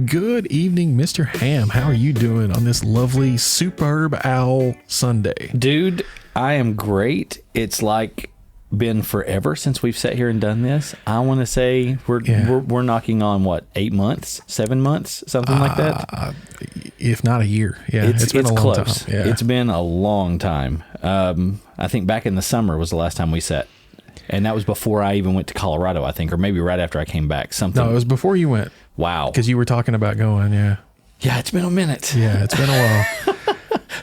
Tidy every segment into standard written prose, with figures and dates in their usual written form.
Good evening, Mr. Ham. How are you doing on this lovely Superb Owl Sunday? Dude, I am great. It's like been forever since we've sat here and done this. I want to say we're knocking on what, 8 months, 7 months, something like that. If not a year. Yeah, it's been a long close. time. Yeah. It's been a long time. I think back in the summer was the last time we sat. And that was before I even went to Colorado, I think, or maybe right after I came back. Something. No, it was before you went. Wow. Because you were talking about going, yeah. Yeah, it's been a minute. Yeah, it's been a while.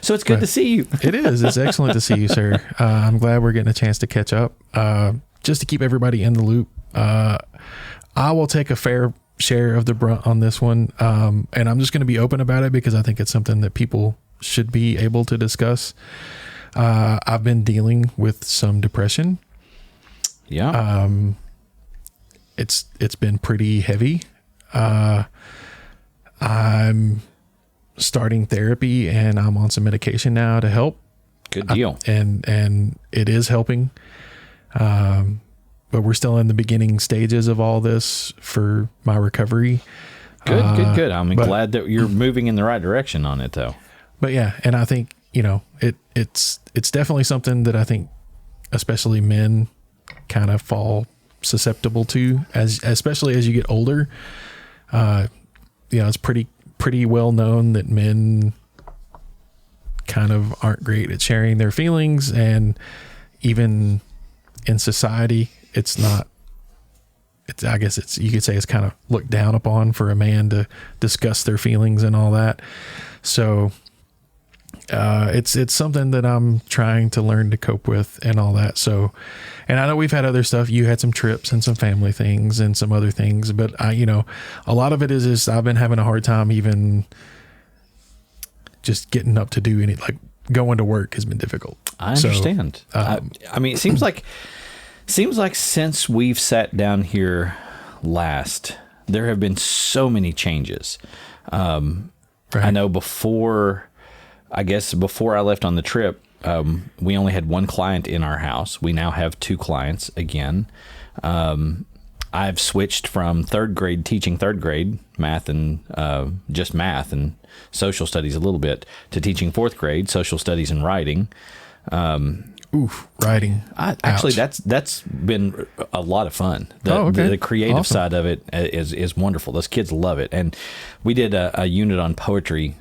So it's good to see you. It is. It's excellent to see you, sir. I'm glad we're getting a chance to catch up. Just to keep everybody in the loop, I will take a fair share of the brunt on this one. And I'm just going to be open about it because I think it's something that people should be able to discuss. I've been dealing with some depression. Yeah. It's been pretty heavy. I'm starting therapy and I'm on some medication now to help. Good deal. And it is helping. But we're still in the beginning stages of all this for my recovery. Good. I'm glad that you're moving in the right direction on it though. But yeah, and I think, it's definitely something that I think especially men kind of fall susceptible to especially as you get older. It's pretty well known that men kind of aren't great at sharing their feelings, and even in society, you could say it's kind of looked down upon for a man to discuss their feelings and all that. So, it's something that I'm trying to learn to cope with and all that. So, and I know we've had other stuff. You had some trips and some family things and some other things, but a lot of it is I've been having a hard time even just getting up to do like going to work has been difficult. I understand. I mean, it seems like since we've sat down here last, there have been so many changes. Right. I know before I left on the trip, we only had one client in our house. We now have 2 clients again. I've switched from teaching third grade math and just math and social studies a little bit, to teaching 4th grade social studies and writing. Writing. Actually, that's been a lot of fun. The creative side of it is wonderful. Those kids love it. And we did a unit on poetry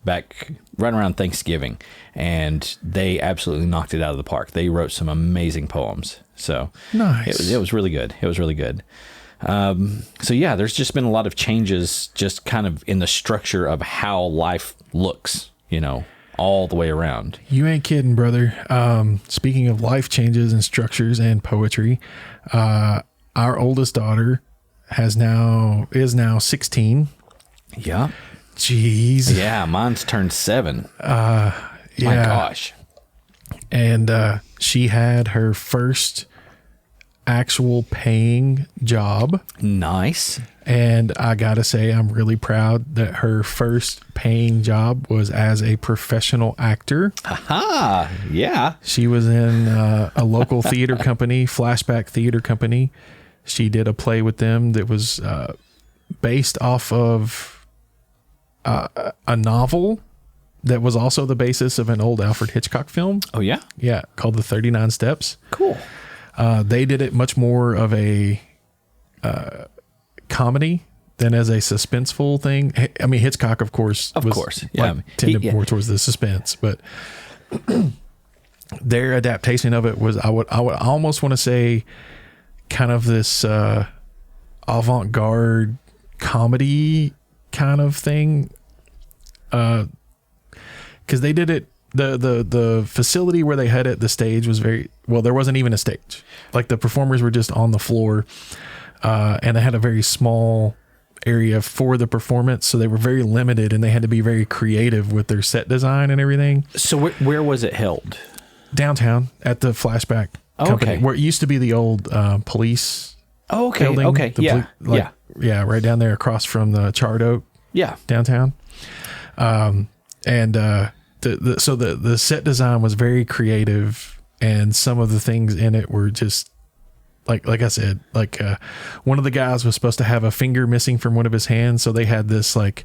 back right around Thanksgiving, and they absolutely knocked it out of the park. They wrote some amazing poems. So nice. It was really good. It was really good. So yeah, there's just been a lot of changes just kind of in the structure of how life looks, all the way around. You ain't kidding, brother. Speaking of life changes and structures and poetry, our oldest daughter is now 16. Yeah. Jeez. Yeah, mine's turned 7. My gosh. And she had her first actual paying job. Nice. And I gotta say, I'm really proud that her first paying job was as a professional actor. Aha! Yeah. She was in a local theater company, Flashback Theater Company. She did a play with them that was based off of a novel that was also the basis of an old Alfred Hitchcock film. Oh, yeah? Yeah, called The 39 Steps. Cool. They did it much more of a comedy than as a suspenseful thing. I mean, Hitchcock, of course, tended more towards the suspense, but their adaptation of it was, I would almost want to say, kind of this avant-garde comedy kind of thing, because they did it. The facility where they had it, the stage was there wasn't even a stage. Like, the performers were just on the floor, and they had a very small area for the performance, so they were very limited, and they had to be very creative with their set design and everything. So where was it held? Downtown at the Flashback Company, where it used to be the old police. Oh, okay. Building, Okay. Yeah. Yeah. Right down there across from the Charred Oak. Yeah. Downtown. And the set design was very creative, and some of the things in it were just like I said, one of the guys was supposed to have a finger missing from one of his hands. So they had this like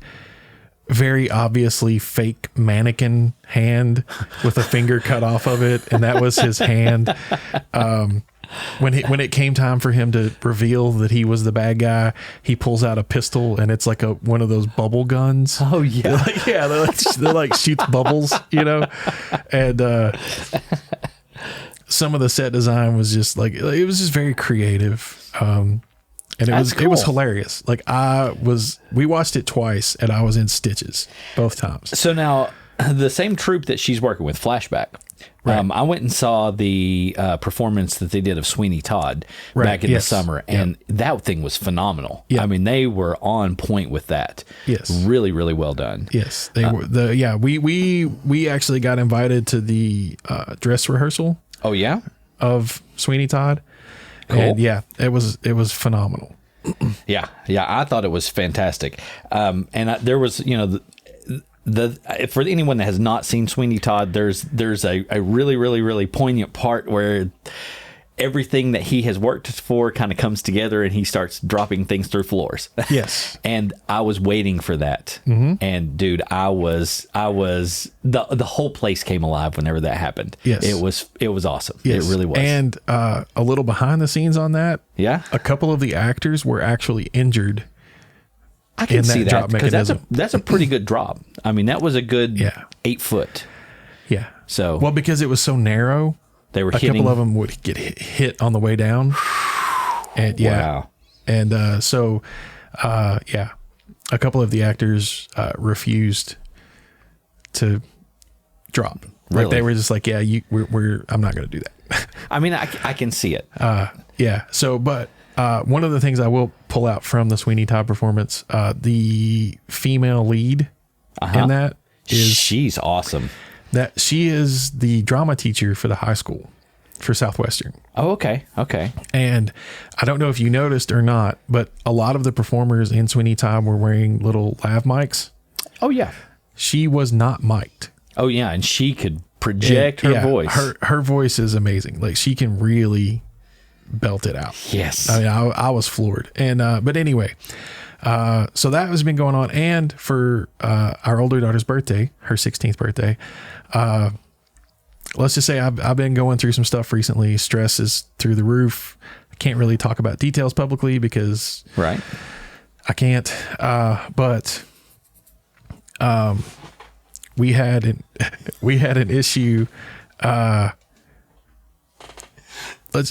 very obviously fake mannequin hand with a finger cut off of it. And that was his hand. When it came time for him to reveal that he was the bad guy, he pulls out a pistol and it's like one of those bubble guns. Oh yeah. They're like shoots bubbles, you know? And, some of the set design was just like, it was just very creative. And it was hilarious. Like we watched it twice and I was in stitches both times. So now the same troupe that she's working with, Flashback. Right. I went and saw the performance that they did of Sweeney Todd back in the summer, and that thing was phenomenal. I mean, they were on point with that. Yes, really, really well done. Yes, they were. We actually got invited to the dress rehearsal. Oh yeah, of Sweeney Todd. Cool. And it was phenomenal. Yeah, I thought it was fantastic. And there was, for anyone that has not seen Sweeney Todd, there's a really, really, really poignant part where everything that he has worked for kind of comes together and he starts dropping things through floors. Yes. And I was waiting for that. Mm-hmm. And dude, I was the whole place came alive whenever that happened. Yes. It was awesome. Yes. It really was. And a little behind the scenes on that. Yeah. A couple of the actors were actually injured. I can see that because that's a pretty good drop. I mean, that was a good 8 foot. Yeah. So because it was so narrow, they were couple of them would get hit on the way down. And wow. And a couple of the actors refused to drop. Really? Like they were just like, I'm not going to do that. I mean, I can see it. So, but one of the things I will pull out from the Sweeney Todd performance, the female lead in that she's awesome. That she is the drama teacher for the high school for Southwestern. Oh, okay. And I don't know if you noticed or not, but a lot of the performers in Sweeney Todd were wearing little lav mics. Oh yeah. She was not mic'd. Oh yeah, and she could project her voice. Her voice is amazing. Like she can really belt it out. Yes. I mean, I was floored. And but anyway, so that has been going on. And for our older daughter's birthday, her 16th birthday, let's just say I've been going through some stuff recently. Stress is through the roof. I can't really talk about details publicly because I can't. But we had an issue.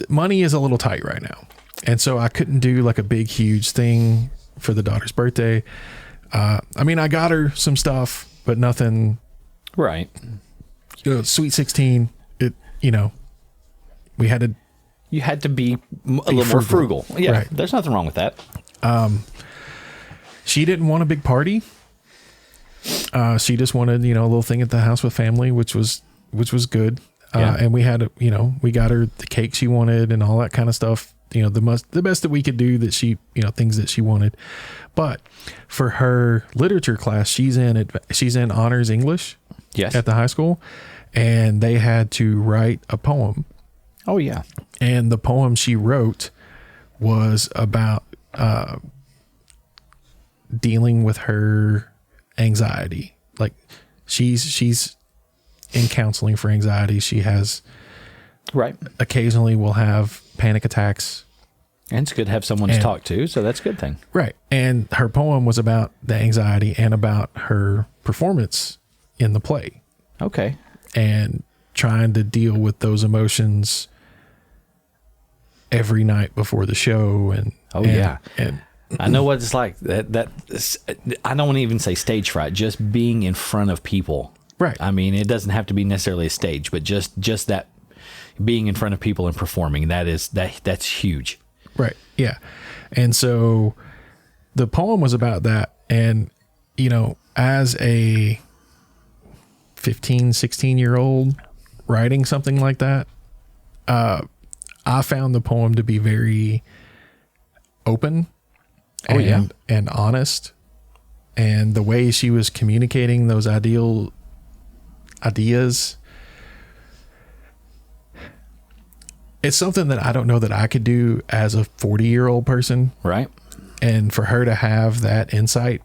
Money is a little tight right now. And so I couldn't do like a big, huge thing for the daughter's birthday. I mean, I got her some stuff, but nothing. Right. Sweet 16, we had to. You had to be a little more frugal. Yeah. Right. There's nothing wrong with that. She didn't want a big party. She just wanted, a little thing at the house with family, which was good. And we had, we got her the cake she wanted and all that kind of stuff. The best that we could do that she, things that she wanted. But for her literature class, she's in honors English at the high school, and they had to write a poem. Oh yeah. And the poem she wrote was about dealing with her anxiety. Like she's in counseling for anxiety. She has occasionally will have panic attacks. And it's good to have someone to talk to, so that's a good thing. Right. And her poem was about the anxiety and about her performance in the play. Okay. And trying to deal with those emotions every night before the show. And and I know what it's like. That I don't want to even say stage fright, just being in front of people. Right. I mean, it doesn't have to be necessarily a stage, but just that being in front of people and performing, that's huge. Right. Yeah. And so the poem was about that. And, as a 15, 16-year-old writing something like that, I found the poem to be very open and honest. And the way she was communicating those it's something that I don't know that I could do as a 40-year-old person. Right. And for her to have that insight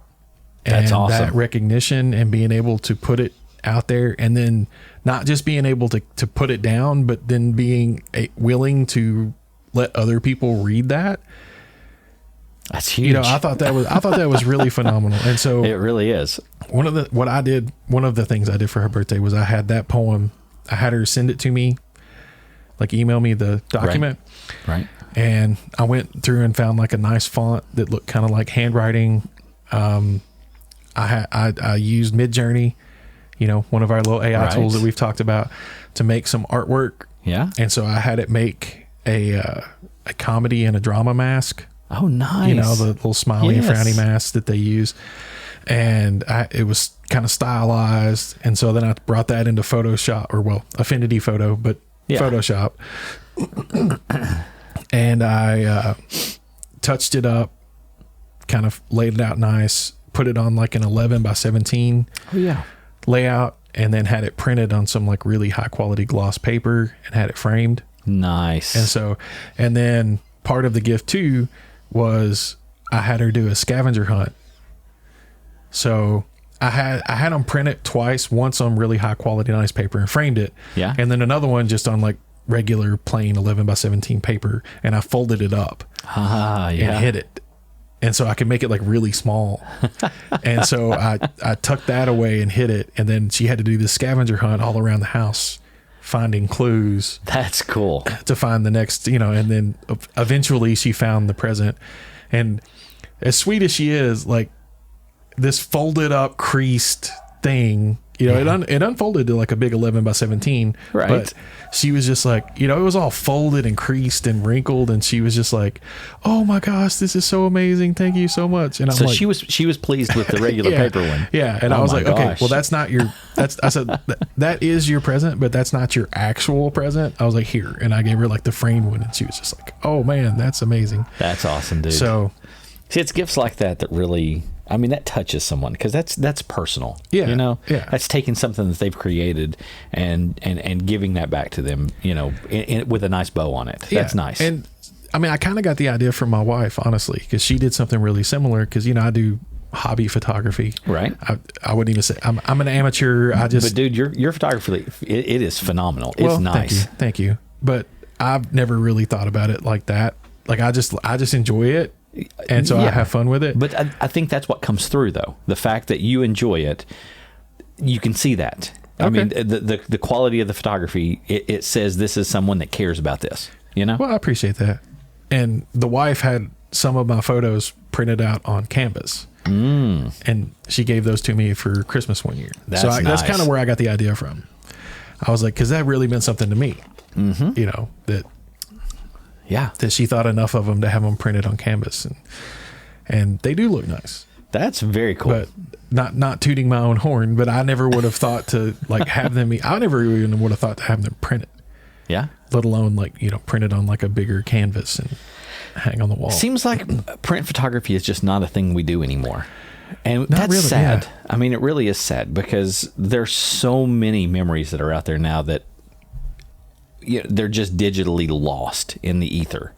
and That's awesome. that recognition and being able to put it out there, and then not just being able to put it down, but then being willing to let other people read that. That's huge. You know, I thought that was really phenomenal. And so it really is. One of the things I did for her birthday was I had that poem. I had her send it to me, like email me the document. Right. And I went through and found like a nice font that looked kind of like handwriting. I used Midjourney, you know, one of our little AI tools that we've talked about, to make some artwork. Yeah. And so I had it make a comedy and a drama mask. Oh, nice. You know, the little smiley and frowny masks that they use. And it was kind of stylized. And so then I brought that into Photoshop, or Affinity Photo, but Photoshop. And I touched it up, kind of laid it out nice, put it on like an 11 by 17 layout, and then had it printed on some like really high quality gloss paper and had it framed. Nice. And then part of the gift too was I had her do a scavenger hunt. So I had them print it twice, once on really high quality nice paper and framed it. Yeah. And then another one just on like regular plain 11 by 17 paper, and I folded it up and hid it. And so I could make it like really small. And so I tucked that away and hid it. And then she had to do this scavenger hunt all around the house, finding clues. That's cool. To find the next, you know, and then eventually she found the present. And as sweet as she is, like this folded up, creased thing, you know, it unfolded to like a big 11 by 17. Right. But she was just like, you know, it was all folded and creased and wrinkled. And she was just like, oh my gosh, this is so amazing. Thank you so much. And I'm so like, she was pleased with the regular paper one. Yeah. And I was like, okay, well, that's not your, I said, that is your present, but that's not your actual present. I was like, here. And I gave her like the framed one, and she was just like, oh man, that's amazing. That's awesome, dude. So see, it's gifts like that really, I mean, that touches someone, because that's personal. Yeah. You know, that's taking something that they've created and giving that back to them, you know, with a nice bow on it. That's nice. And I mean, I kind of got the idea from my wife, honestly, because she did something really similar. Because, you know, I do hobby photography. Right. I wouldn't even say I'm an amateur. But dude, your photography, it is phenomenal. It's nice. Thank you. But I've never really thought about it like that. Like I just enjoy it. And so I have fun with it. But I think that's what comes through, though. The fact that you enjoy it, you can see that. Okay. I mean, the quality of the photography, it says this is someone that cares about this, you know? Well, I appreciate that. And the wife had some of my photos printed out on canvas. And she gave those to me for Christmas one year. That's kind of where I got the idea from. I was like, because that really meant something to me. Mm-hmm. You know, that she thought enough of them to have them printed on canvas, and they do look nice. That's very cool. But not tooting my own horn, but I never would have thought to like have them. I never even would have thought to have them printed. Yeah. Let alone like, you know, printed on like a bigger canvas and hang on the wall. Seems like print photography is just not a thing we do anymore. And that's really sad. Yeah. I mean, it really is sad, because there's so many memories that are out there now that they're just digitally lost in the ether.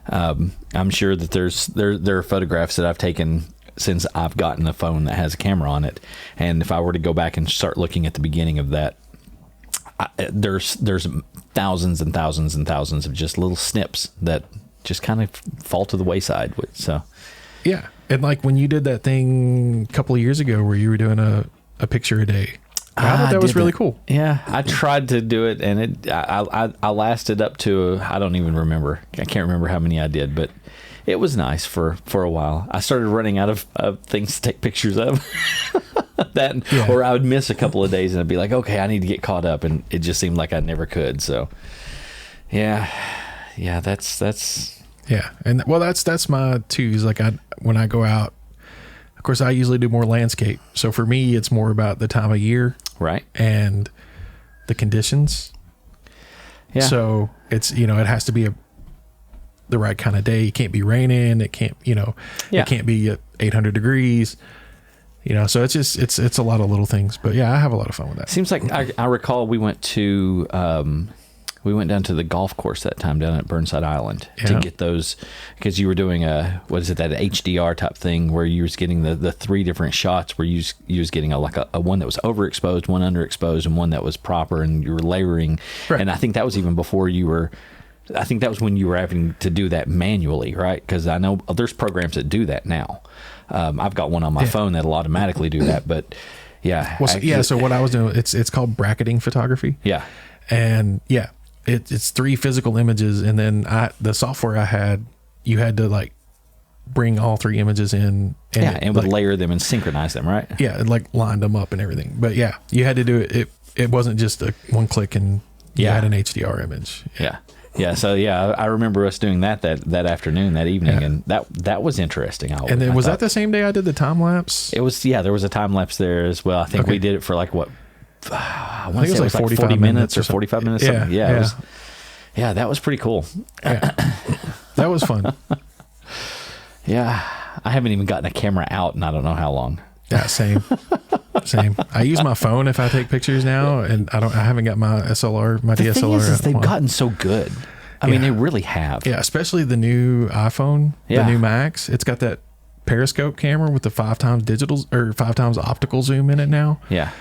I'm sure that there are photographs that I've taken since I've gotten a phone that has a camera on it, and if I were to go back and start looking at the beginning of that, there's thousands and thousands and thousands of just little snips that just kind of fall to the wayside. So yeah, and like when you did that thing a couple of years ago where you were doing a picture a day, I thought that was really cool. Yeah, I tried to do it, and I lasted up to, I don't even remember. I can't remember how many I did, but it was nice for a while. I started running out of things to take pictures of. Or I would miss a couple of days, and I'd be like, okay, I need to get caught up, and it just seemed like I never could. So, yeah, that's. Yeah, and well, that's my twos. Like when I go out, of course, I usually do more landscape. So for me, it's more about the time of year. Right. And the conditions. Yeah. So it's, you know, it has to be the right kind of day. It can't be raining. It can't, you know, it can't be at 800 degrees, you know, so it's just, it's a lot of little things, but yeah, I have a lot of fun with that. Seems like I recall we went to We went down to the golf course that time down at Burnside Island to get those, because you were doing that HDR type thing where you was getting the 3 different shots where you was getting a one that was overexposed, one underexposed, and one that was proper, and you were layering. Right. And I think that was even before I think that was when you were having to do that manually, right? Because I know there's programs that do that now. I've got one on my phone that'll automatically do that, but yeah. Well, so what I was doing, it's called bracketing photography. Yeah. And yeah, it's 3 physical images, and then the software I had, you had to like bring all 3 images in. And would layer them and synchronize them, right? Yeah, it like lined them up and everything. But yeah, you had to do it. It wasn't just a one click and you had an HDR image. Yeah. Yeah, so I remember us doing that afternoon, that evening, and that was interesting. And then was that the same day I did the time lapse? It was. Yeah, there was a time lapse there as well. I think we did it for like what? I want to say it was like 40 minutes or 45 minutes. Yeah, yeah. That was pretty cool. Yeah. That was fun. Yeah, I haven't even gotten a camera out in I don't know how long. Yeah, same. I use my phone if I take pictures now, and I haven't got my DSLR. The thing is they've gotten so good. I mean, they really have. Yeah, especially the new iPhone, the new Max. It's got that periscope camera with the 5 times digital or 5 times optical zoom in it now. Yeah.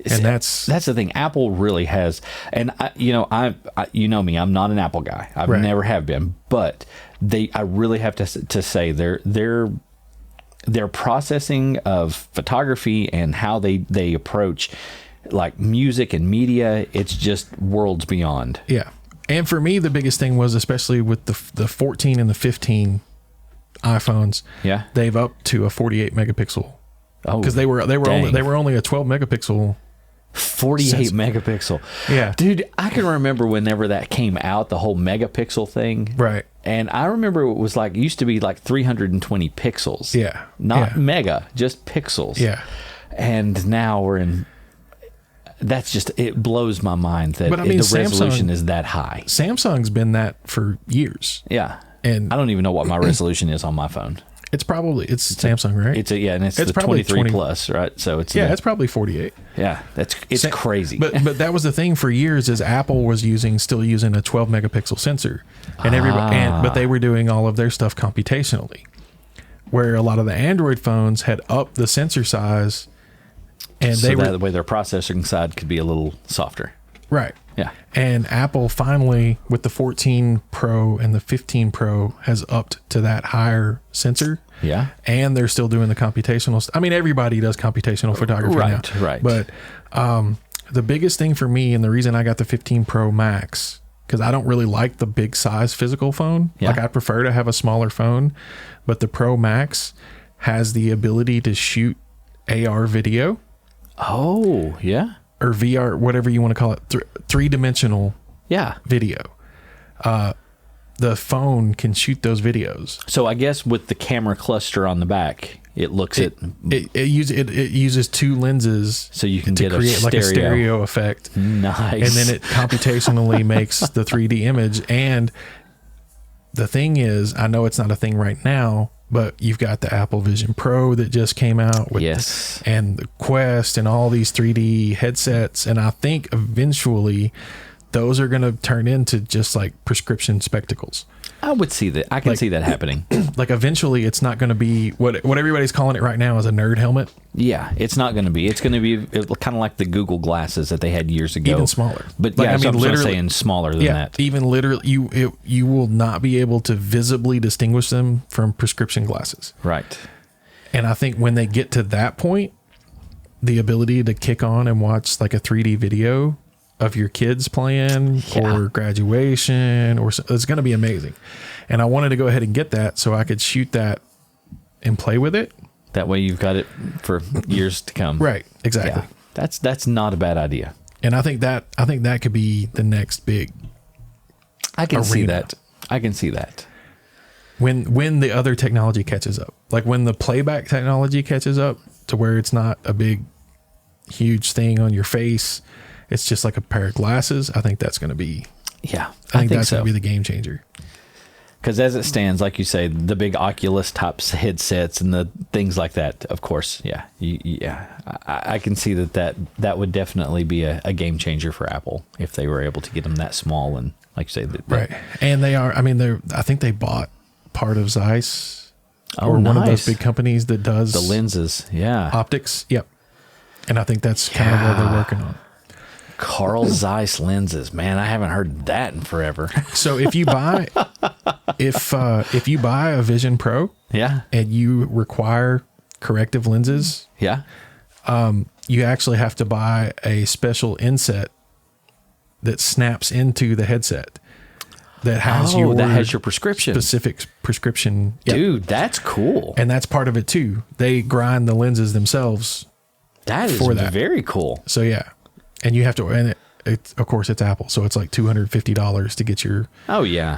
And that's the thing. Apple really has, and you know me, I'm not an Apple guy. I've never have been, but I really have to say their processing of photography and how they approach like music and media, it's just worlds beyond. Yeah. And for me, the biggest thing was, especially with the 14 and the 15 iPhones, they've upped to a 48 megapixel. Oh, because they were only a 12 megapixel. 48 megapixel. Yeah. Dude, I can remember whenever that came out, the whole megapixel thing. Right. And I remember it was like, it used to be like 320 pixels. Yeah. Not mega, just pixels. Yeah. And now it blows my mind that the resolution is that high. Samsung's been that for years. Yeah. And I don't even know what my resolution is on my phone. It's Samsung, right? It's the probably 23 plus, right? So it's probably 48. Yeah, it's crazy. But that was the thing for years, is Apple was still using a 12 megapixel sensor, and but they were doing all of their stuff computationally, where a lot of the Android phones had upped the sensor size, and that way their processing side could be a little softer. Right. Yeah. And Apple finally, with the 14 Pro and the 15 Pro, has upped to that higher sensor. Yeah. And they're still doing the computational. I mean, everybody does computational photography now. Right. But the biggest thing for me, and the reason I got the 15 Pro Max, because I don't really like the big size physical phone. Yeah. Like, I prefer to have a smaller phone. But the Pro Max has the ability to shoot AR video. Oh, yeah. Or VR, whatever you want to call it, 3-dimensional video. The phone can shoot those videos. So I guess with the camera cluster on the back, it uses 2 lenses, so you can create like a stereo effect. Nice. And then it computationally makes the 3D image. And the thing is, I know it's not a thing right now, but you've got the Apple Vision Pro that just came out with and the Quest and all these 3D headsets. And I think eventually those are going to turn into just like prescription spectacals. I would see that. I can see that happening. Like, eventually it's not going to be what everybody's calling it right now is a nerd helmet. Yeah, it's not going to be. It's going to be kind of like the Google glasses that they had years ago. Even smaller. But like, I'm literally saying smaller than that. Even literally, you will not be able to visibly distinguish them from prescription glasses. Right. And I think when they get to that point, the ability to kick on and watch like a 3D video of your kids playing or graduation it's going to be amazing. And I wanted to go ahead and get that so I could shoot that and play with it. That way you've got it for years to come. Right. Exactly. Yeah. That's not a bad idea. And I think that could be the next big see that. I can see that. When the other technology catches up, like when the playback technology catches up to where it's not a big, huge thing on your face, it's just like a pair of glasses. I think that's going to be, I think that's going to be the game changer. Because as it stands, like you say, the big Oculus types headsets and the things like that, of course, I can see that would definitely be a game changer for Apple if they were able to get them that small and, like you say, right. And they are. I mean, I think they bought part of Zeiss, or nice. one of those big companies that does the lenses, optics. Yep. And I think that's kind of what they're working on. Carl Zeiss lenses, man, I haven't heard that in forever. So if you buy if you buy a Vision Pro, and you require corrective lenses, you actually have to buy a special inset that snaps into the headset that has your prescription, specific prescription. Dude, that's cool. And that's part of it too. They grind the lenses themselves. That is very cool. So and you have to, and it's of course it's Apple, so it's like $250 to get your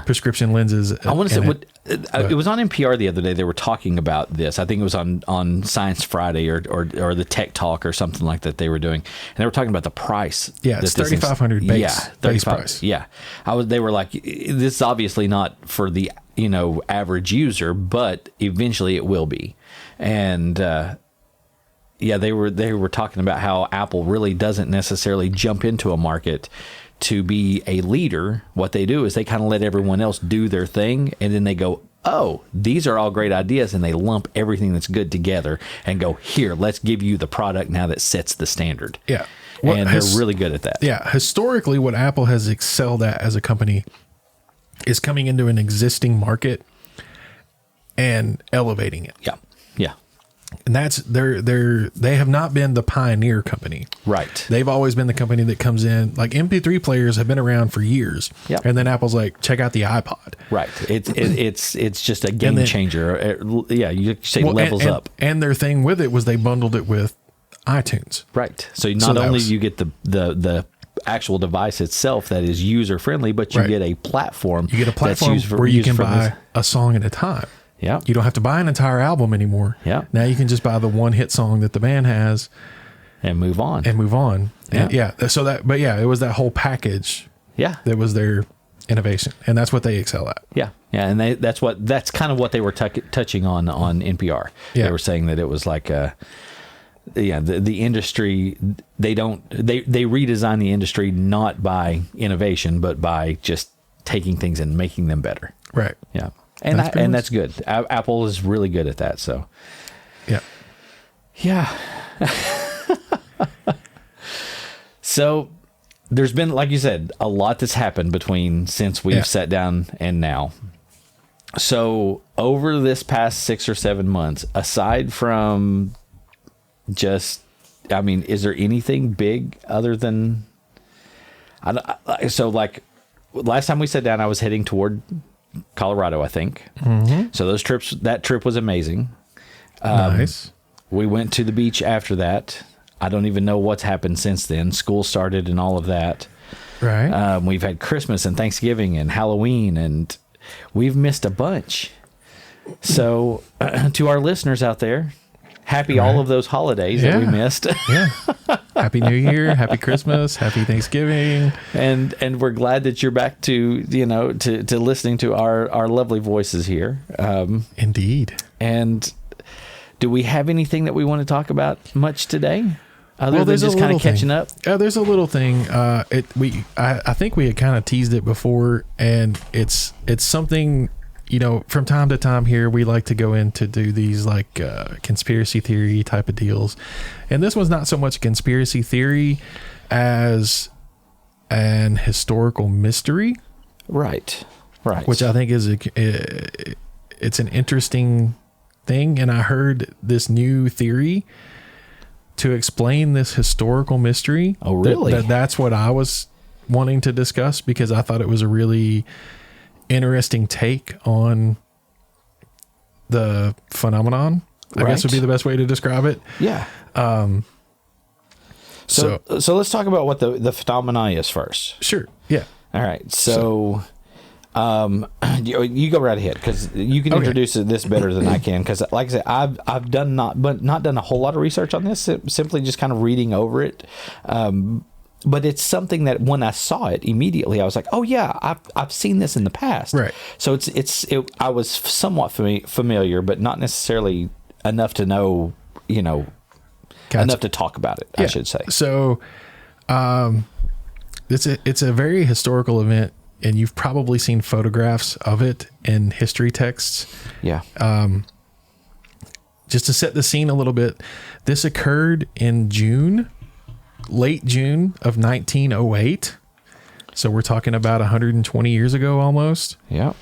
prescription lenses. I want to say it was on NPR the other day. They were talking about this. I think it was on Science Friday or the Tech Talk or something like that they were doing, and they were talking about the price. Yeah, it's $3,500 base price. Yeah, they were like, this is obviously not for the average user, but eventually it will be, and. They were talking about how Apple really doesn't necessarily jump into a market to be a leader. What they do is they kind of let everyone else do their thing, and then they go, oh, these are all great ideas, and they lump everything that's good together and go, here, let's give you the product now that sets the standard. Yeah. And they're really good at that. Yeah. Historically, what Apple has excelled at as a company is coming into an existing market and elevating it. Yeah. Yeah. And that's they have not been the pioneer company. Right. They've always been the company that comes in, like MP3 players have been around for years. Yep. And then Apple's like, check out the iPod. Right. It's just a game changer. You say levels up. And their thing with it was they bundled it with iTunes. Right. So not only you get the actual device itself that is user friendly, but you get a platform. You get a platform where you can buy a song at a time. Yeah. You don't have to buy an entire album anymore. Yeah. Now you can just buy the one hit song that the band has and move on. Yeah. So it was that whole package. Yeah. That was their innovation, and that's what they excel at. Yeah. Yeah. And that's kind of what they were touching on NPR. Yeah. They were saying that it was like, the industry, they redesign the industry not by innovation, but by just taking things and making them better. Right. Yeah. And that's good. Apple is really good at that. So, yeah. So there's been, like you said, a lot that's happened since we've sat down and now. So over this past 6 or 7 months, aside from is there anything big other than, so like last time we sat down, I was heading toward Colorado, I think. Mm-hmm. So that trip was amazing. Nice. We went to the beach after that. I don't even know what's happened since then. School started and all of that. Right. We've had Christmas and Thanksgiving and Halloween, and we've missed a bunch. So to our listeners out there, happy all of those holidays that we missed. Yeah. Happy New Year, happy Christmas, happy Thanksgiving. And we're glad that you're back to listening to our lovely voices here. Indeed. And do we have anything that we want to talk about much today? Other than just kind of catching up? There's a little thing. I think we had kind of teased it before, and it's something, from time to time here, we like to go in to do these like conspiracy theory type of deals. And this one's not so much a conspiracy theory as an historical mystery. Right. Which I think is it's an interesting thing. And I heard this new theory to explain this historical mystery. Oh, really? That's what I was wanting to discuss, because I thought it was a really interesting take on the phenomenon, I guess would be the best way to describe it. Yeah. So let's talk about what the phenomena is first. Sure. Yeah. All right. So you go right ahead, because you can introduce this better than I can. Because, like I said, I've not done a whole lot of research on this. Simply just kind of reading over it. but it's something that when I saw it immediately, I was like, oh yeah, I've seen this in the past. Right. So I was somewhat familiar, but not necessarily enough to know, gotcha. Enough to talk about it, I should say. So, it's a very historical event, and you've probably seen photographs of it in history texts. Yeah. Just to set the scene a little bit, this occurred in late June of 1908. So we're talking about 120 years ago almost. Yeah.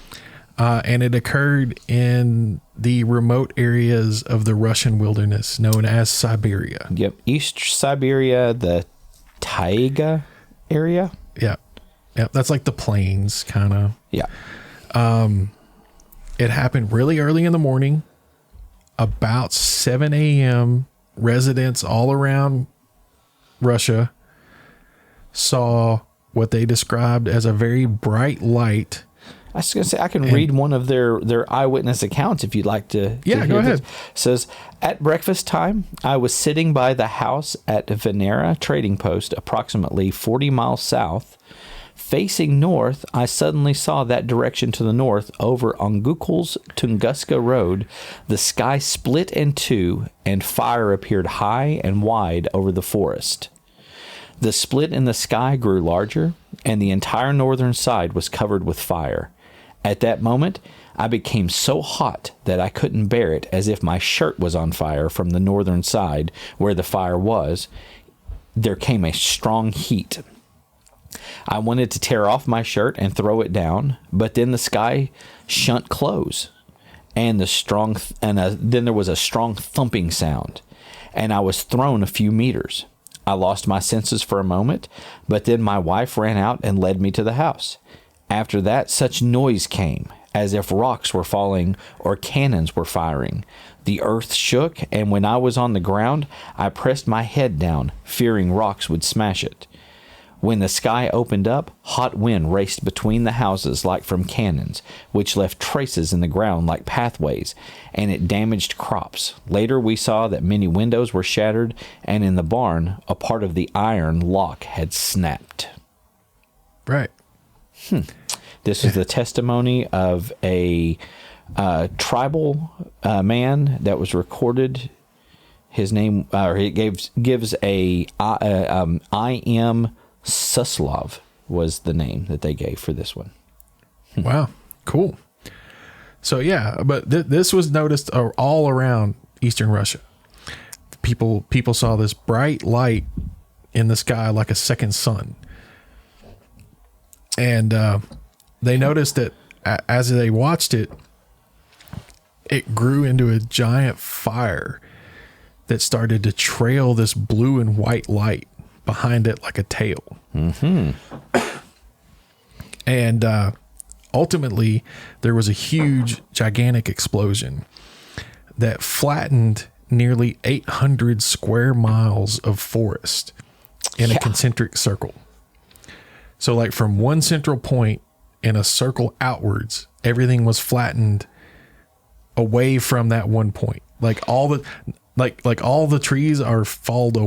And it occurred in the remote areas of the Russian wilderness known as Siberia. Yep. East Siberia, the taiga area. Yeah. Yeah. That's like the plains kind of. Yeah. It happened really early in the morning, about 7 a.m. Residents all around Russia saw what they described as a very bright light. I was going to say, I can read one of their eyewitness accounts if you'd like to. Yeah, go ahead. It says, at breakfast time, I was sitting by the house at Venera Trading Post, approximately 40 miles south. Facing north, I suddenly saw that direction to the north over on Gukul's Tunguska Road. The sky split in two, and fire appeared high and wide over the forest. The split in the sky grew larger, and the entire northern side was covered with fire. At that moment, I became so hot that I couldn't bear it, as if my shirt was on fire from the northern side where the fire was. There came a strong heat. I wanted to tear off my shirt and throw it down, but then the sky shut close, and then there was a strong thumping sound, and I was thrown a few meters. I lost my senses for a moment, but then my wife ran out and led me to the house. After that, such noise came, as if rocks were falling or cannons were firing. The earth shook, and when I was on the ground, I pressed my head down, fearing rocks would smash it. When the sky opened up, hot wind raced between the houses like from cannons, which left traces in the ground like pathways, and it damaged crops. Later we saw that many windows were shattered, and in the barn, a part of the iron lock had snapped. Right. This is the testimony of a tribal man that was recorded. His name, it gives a I.M. Suslov was the name that they gave for this one. Wow. Cool. So yeah, but this was noticed all around Eastern Russia. People saw this bright light in the sky like a second sun. And they noticed that as they watched it, it grew into a giant fire that started to trail this blue and white light behind it like a tail. Mm-hmm. And ultimately, there was a huge, gigantic explosion that flattened nearly 800 square miles of forest in a concentric circle. So like from one central point in a circle outwards, everything was flattened away from that one point. Like all the trees are felled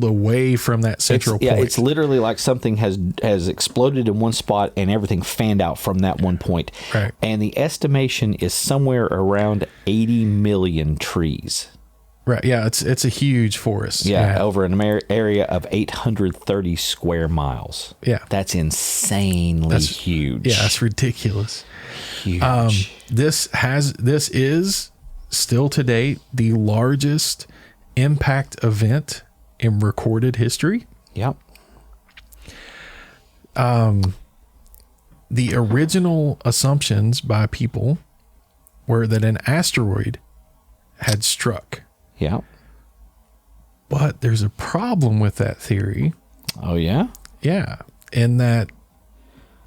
away from that central point. Yeah, it's literally like something has exploded in one spot and everything fanned out from that one point. Right. And the estimation is somewhere around 80 million trees. Right. Yeah, it's a huge forest. Yeah, over an area of 830 square miles. Yeah. That's insanely huge. Yeah, that's ridiculous. Huge. This is still to date the largest impact event in recorded history. Yep. The original assumptions by people were that an asteroid had struck. Yeah. But there's a problem with that theory. Oh, yeah? Yeah. In that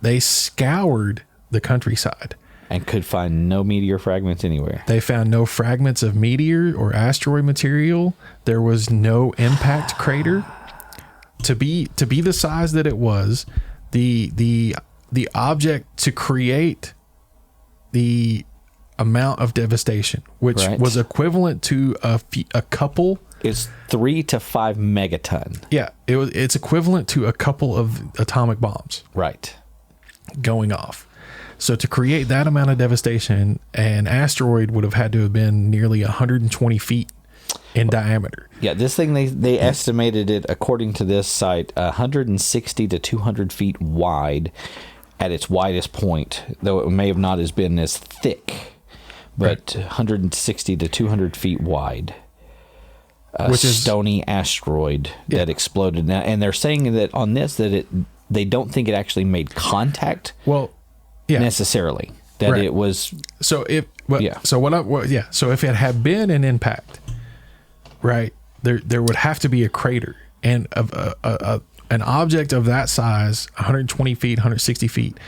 they scoured the countryside. And could find no meteor fragments anywhere. They found no fragments of meteor or asteroid material. There was no impact crater. To be the size that it was, the object to create the amount of devastation, which was equivalent to a couple It's 3 to 5 megaton. Yeah, it's equivalent to a couple of atomic bombs. Right. Going off. So to create that amount of devastation, an asteroid would have had to have been nearly 120 feet in diameter. Yeah, this thing, they estimated it, according to this site, 160 to 200 feet wide at its widest point, though it may have not as been as thick, but 160 to 200 feet wide. Which is stony asteroid that exploded. Now, and they're saying that on this, that they don't think it actually made contact. Well, yeah, necessarily. That it was. So if so if it had been an impact, right, there would have to be a crater, and an object of that size, 120 feet, 160 feet,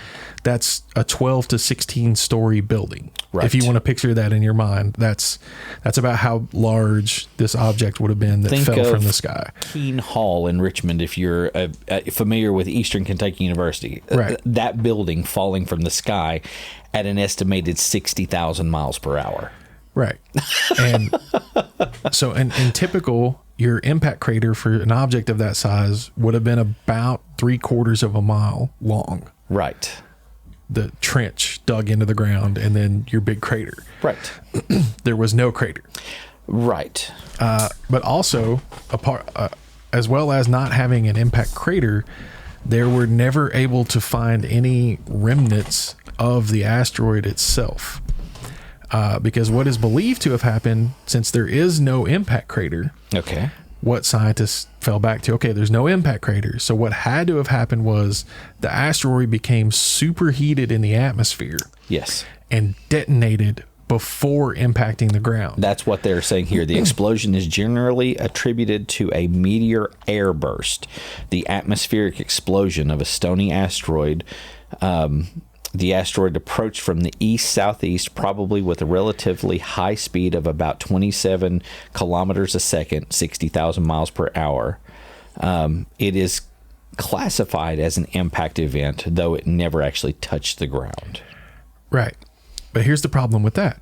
that's a 12 to 16 story building. Right. If you want to picture that in your mind, that's about how large this object would have been that fell from the sky. Keene Hall in Richmond, if you're familiar with Eastern Kentucky University, right. That building falling from the sky at an estimated 60,000 miles per hour. Right. And so in typical, your impact crater for an object of that size would have been about 3/4 of a mile long. Right. The trench dug into the ground and then your big crater. Right. There was no crater. Right. But also, as well as not having an impact crater, they were never able to find any remnants of the asteroid itself. Because what is believed to have happened, since there is no impact crater, okay, what scientists fell back to, okay, there's no impact crater. So what had to have happened was the asteroid became superheated in the atmosphere. Yes. And detonated before impacting the ground. That's what they're saying here. The explosion is generally attributed to a meteor airburst, the atmospheric explosion of a stony asteroid. The asteroid approached from the east-southeast, probably with a relatively high speed of about 27 kilometers a second, 60,000 miles per hour. It is classified as an impact event, though it never actually touched the ground. Right. But here's the problem with that.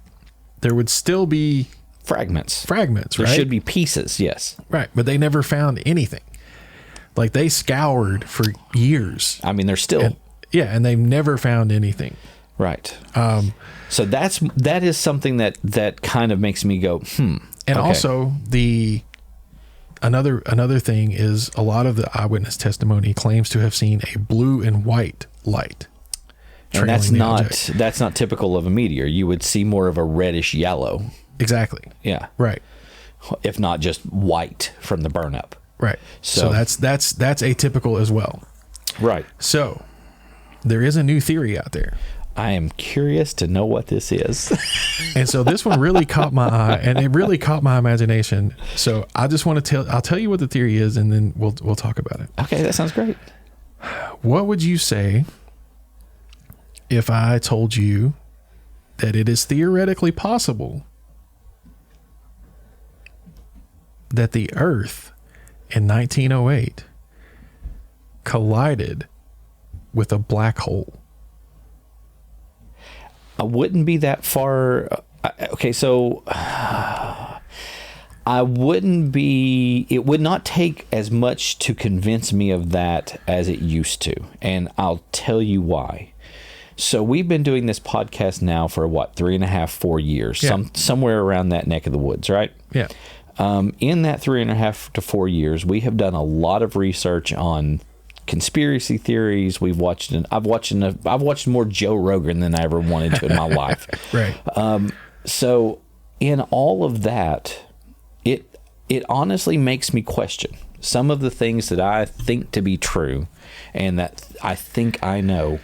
There would still be fragments, right? There should be pieces, yes. Right, but they never found anything. Like, they scoured for years. I mean, they're still... and they've never found anything. Right. So that is something that kind of makes me go, And okay. Also, another thing is a lot of the eyewitness testimony claims to have seen a blue and white light. And that's not typical of a meteor. You would see more of a reddish yellow. Exactly. Yeah. Right. If not just white from the burn up. Right. So that's atypical as well. Right. So there is a new theory out there. I am curious to know what this is. And so this one really caught my eye, and it really caught my imagination. So I just want to I'll tell you what the theory is, and then we'll talk about it. Okay, that sounds great. What would you say if I told you that it is theoretically possible that the Earth in 1908 collided with a black hole? I wouldn't be that far. Okay, so I wouldn't be. It would not take as much to convince me of that as it used to, and I'll tell you why. So we've been doing this podcast now for 3.5, 4 years, somewhere around that neck of the woods, right? Yeah. In that 3.5 to 4 years, we have done a lot of research on conspiracy theories. I've watched more Joe Rogan than I ever wanted to in my life. Right. So in all of that, it honestly makes me question some of the things that I think to be true and that I think I know.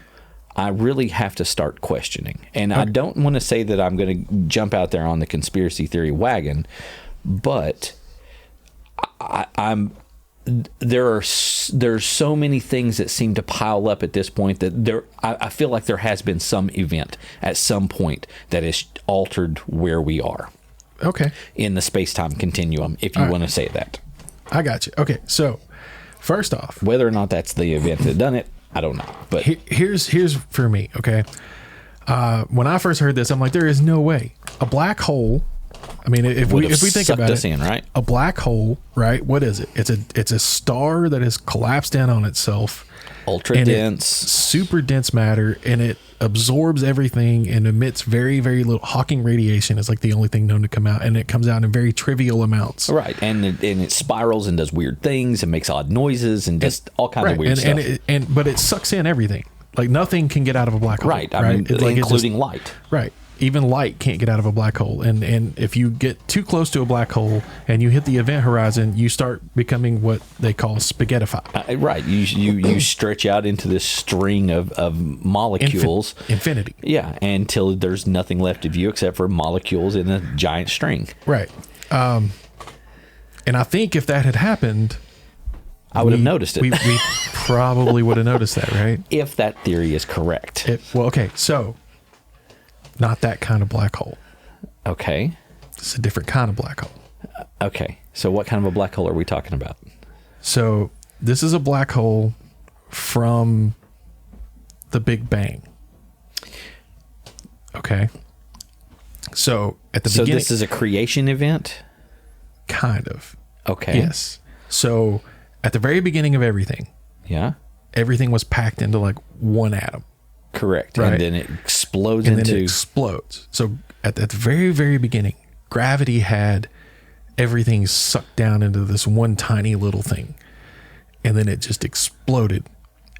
I really have to start questioning. And okay. I don't want to say that I'm going to jump out there on the conspiracy theory wagon, but there's so many things that seem to pile up at this point that I feel like there has been some event at some point that has altered where we are. Okay. In the space-time continuum, if you want to say that. I got you. Okay, so first off, whether or not that's the event that done it, I don't know. But here's for me. Okay, when I first heard this, I'm like, there is no way a black hole I mean, if we think about it, right? A black hole, right? What is it? It's a star that has collapsed in on itself. Ultra dense, super dense matter, and it absorbs everything and emits very, very little. Hawking radiation is like the only thing known to come out, and it comes out in very trivial amounts. Right, and it spirals and does weird things and makes odd noises and just all kinds of weird stuff. But it sucks in everything. Like nothing can get out of a black hole. Right, I mean, including light. Right. Even light can't get out of a black hole. And if you get too close to a black hole and you hit the event horizon, you start becoming what they call spaghettified. Right. You stretch out into this string of molecules. Infinity. Yeah. Until there's nothing left of you except for molecules in a giant string. Right. And I think if that had happened, I would have noticed it. We probably would have noticed that, right? If that theory is correct. Okay. So... not that kind of black hole. Okay. It's a different kind of black hole. Okay. So what kind of a black hole are we talking about? So this is a black hole from the Big Bang. Okay. So at the beginning... So this is a creation event? Kind of. Okay. Yes. So at the very beginning of everything... Yeah. Everything was packed into like one atom. Correct. Right? And then it explodes and then it explodes. So at the very, very beginning, gravity had everything sucked down into this one tiny little thing. And then it just exploded.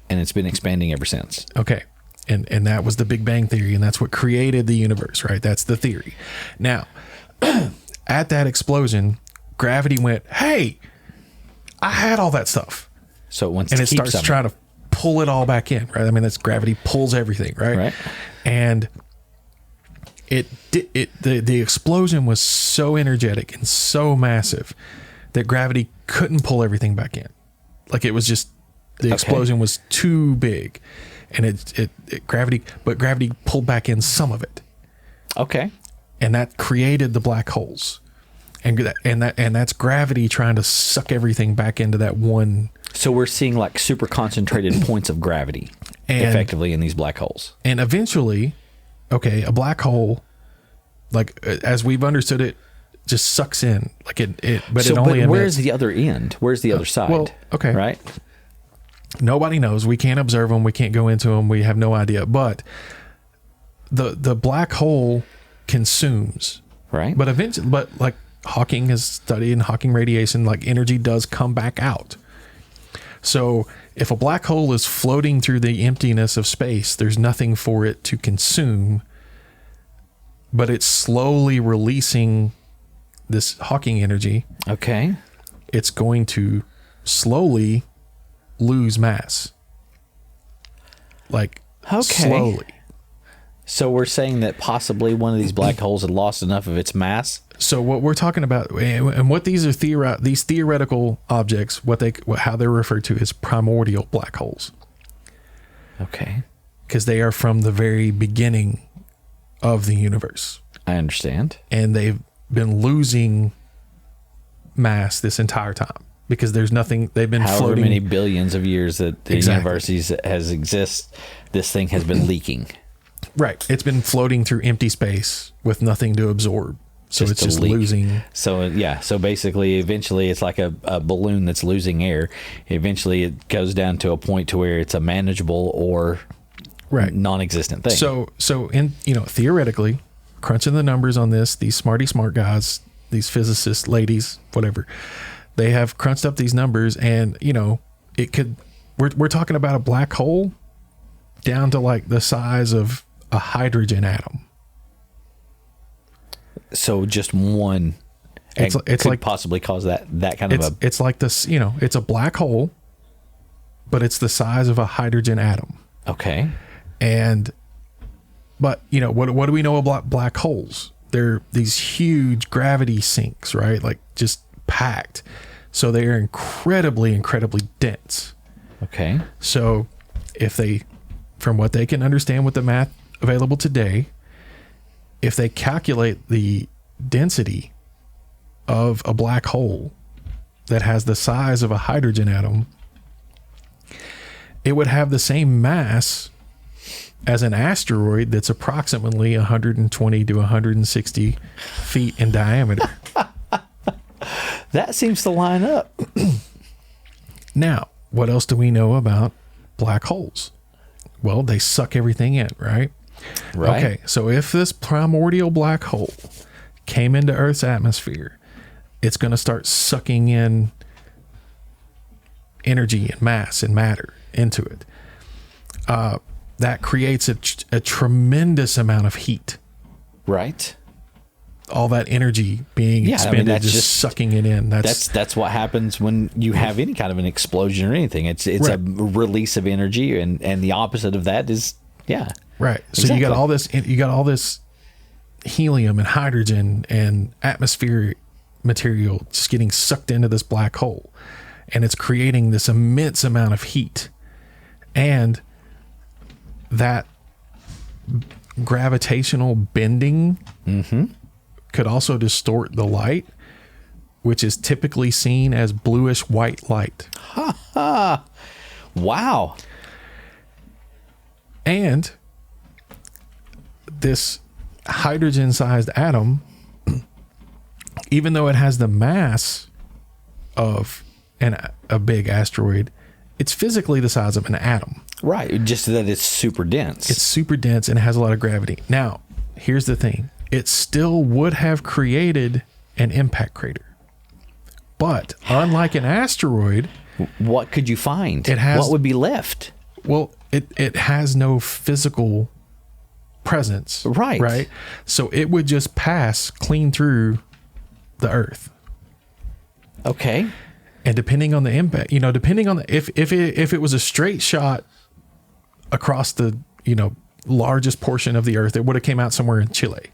And it's been expanding ever since. Okay. And that was the Big Bang Theory, and that's what created the universe, right? That's the theory. Now, at that explosion, gravity went, hey, I had all that stuff. So it wants and to it keep starts trying to pull it all back in, right? I mean, that's gravity pulls everything, right? Right. And the explosion was so energetic and so massive that gravity couldn't pull everything back in. Like it was just the explosion was too big, and gravity pulled back in some of it. Okay. And that created the black holes. And that's gravity trying to suck everything back into that one. So we're seeing like super concentrated points of gravity effectively in these black holes. And eventually, okay, a black hole, like as we've understood it, just sucks in like it but it only emits. Where's the other end? Where's the other side? Well, okay. Right? Nobody knows. We can't observe them. We can't go into them. We have no idea. But the black hole consumes. Right. But eventually, like Hawking has studied in Hawking radiation, like energy does come back out. So if a black hole is floating through the emptiness of space, there's nothing for it to consume, but it's slowly releasing this Hawking energy. Okay. It's going to slowly lose mass. Like slowly. So we're saying that possibly one of these black holes had lost enough of its mass. So what we're talking about, and what these are these theoretical objects, how they're referred to as primordial black holes. Okay. Because they are from the very beginning of the universe. I understand. And they've been losing mass this entire time because there's nothing. They've been however floating. Many billions of years that the universe has exist, this thing has been leaking. Right. It's been floating through empty space with nothing to absorb. So it's just losing. So, yeah. So basically, eventually, it's like a balloon that's losing air. Eventually, it goes down to a point to where it's a manageable or non-existent thing. So in theoretically, crunching the numbers on this, these smart guys, these physicists, ladies, whatever, they have crunched up these numbers, and it could. We're talking about a black hole down to like the size of a hydrogen atom. So just one it's could like possibly cause that kind of a... It's like this, it's a black hole, but it's the size of a hydrogen atom. Okay. But what do we know about black holes? They're these huge gravity sinks, right? Like just packed. So they are incredibly, incredibly dense. Okay. So if they, from what they can understand with the math available today, if they calculate the density of a black hole that has the size of a hydrogen atom, it would have the same mass as an asteroid that's approximately 120 to 160 feet in diameter. That seems to line up. Now, what else do we know about black holes? Well, they suck everything in, right? Right. Okay, so if this primordial black hole came into Earth's atmosphere, it's going to start sucking in energy and mass and matter into it. That creates a tremendous amount of heat. Right. All that energy being expended, that's just sucking it in. That's what happens when you have any kind of an explosion or anything. It's right. A release of energy, and the opposite of that is right. So exactly. you got all this helium and hydrogen and atmospheric material just getting sucked into this black hole, and it's creating this immense amount of heat, and that gravitational bending could also distort the light, which is typically seen as bluish white light. Wow. And this hydrogen-sized atom, even though it has the mass of a big asteroid, it's physically the size of an atom. Right, just that it's super dense. It's super dense and it has a lot of gravity. Now, here's the thing. It still would have created an impact crater. But unlike an asteroid... What could you find? What would be left? Well, it has no physical presence. Right. Right? So it would just pass clean through the Earth. Okay. And depending on the impact, depending on if it was a straight shot across the, largest portion of the Earth, it would have came out somewhere in Chile.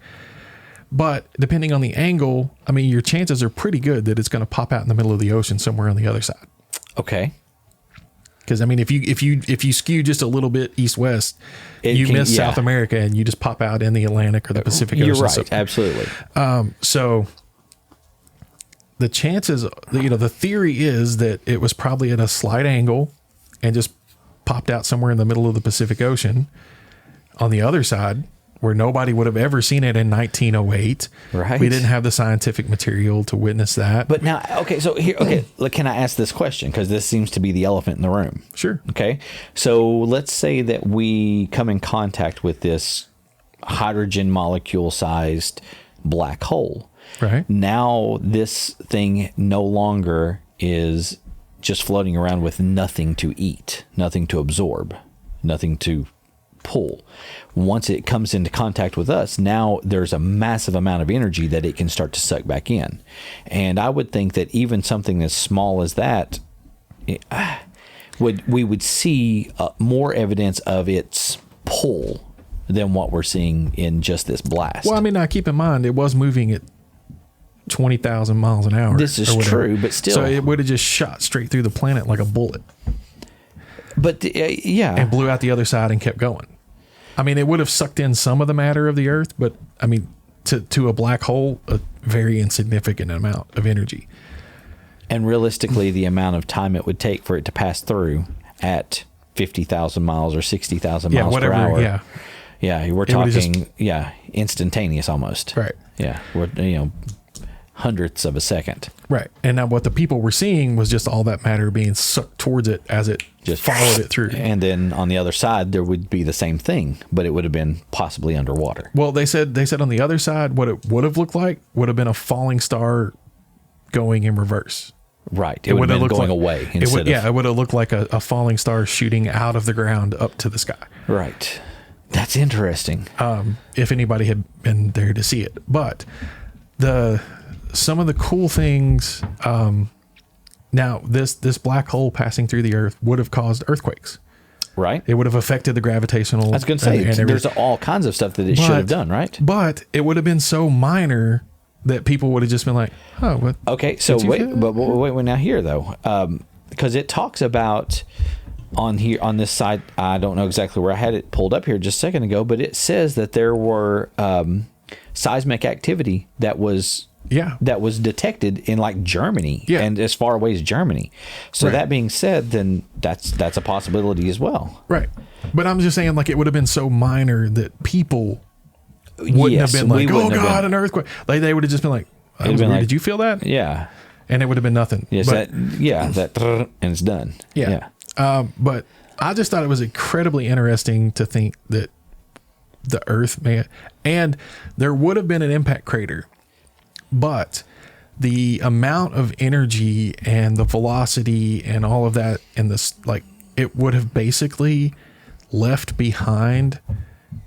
But depending on the angle, I mean, your chances are pretty good that it's going to pop out in the middle of the ocean somewhere on the other side. Okay. Because I mean, if you skew just a little bit east-west, you miss South America and you just pop out in the Atlantic or the Pacific Ocean. You're right, absolutely. So the chances, the theory is that it was probably at a slight angle and just popped out somewhere in the middle of the Pacific Ocean on the other side, where nobody would have ever seen it in 1908. Right. We didn't have the scientific material to witness that. But now, can I ask this question? Because this seems to be the elephant in the room. Sure. Okay. So let's say that we come in contact with this hydrogen molecule sized black hole. Right. Now this thing no longer is just floating around with nothing to eat, nothing to absorb, nothing to pull. Once it comes into contact with us, now there's a massive amount of energy that it can start to suck back in. And I would think that even something as small as that, we would see more evidence of its pull than what we're seeing in just this blast. Well, I mean, now keep in mind, it was moving at 20,000 miles an hour. This is true, but still. So it would have just shot straight through the planet like a bullet. But and blew out the other side and kept going. I mean, it would have sucked in some of the matter of the Earth, but I mean, to a black hole, a very insignificant amount of energy. And realistically, the amount of time it would take for it to pass through at 50,000 miles or 60,000 miles per hour. Yeah, we're talking instantaneous almost. Right. Yeah, we're hundredths of a second. Right. And now what the people were seeing was just all that matter being sucked towards it as it just followed it through. And then on the other side, there would be the same thing, but it would have been possibly underwater. Well, they said on the other side, what it would have looked like would have been a falling star going in reverse. Right. It would have been going away. It would have looked like a falling star shooting out of the ground up to the sky. Right. That's interesting. If anybody had been there to see it. But some of the cool things, now this black hole passing through the Earth would have caused earthquakes. Right. It would have affected the gravitational. I was going to say, there's all kinds of stuff that it should have done, right? But it would have been so minor that people would have just been like, oh, what? Okay, so wait, now here though, because it talks about on this side, I don't know exactly where I had it pulled up here just a second ago, but it says that there were seismic activity that was Yeah. that was detected in like Germany and as far away as Germany. So that being said, then that's a possibility as well. Right. But I'm just saying, like, it would have been so minor that people wouldn't have been like, oh God, an earthquake. Like, they would have just been like, that was weird. Like, did you feel that? Yeah. And it would have been nothing. Yes. But, and it's done. Yeah. But I just thought it was incredibly interesting to think that the earth and there would have been an impact crater, but the amount of energy and the velocity and all of that and this, like, it would have basically left behind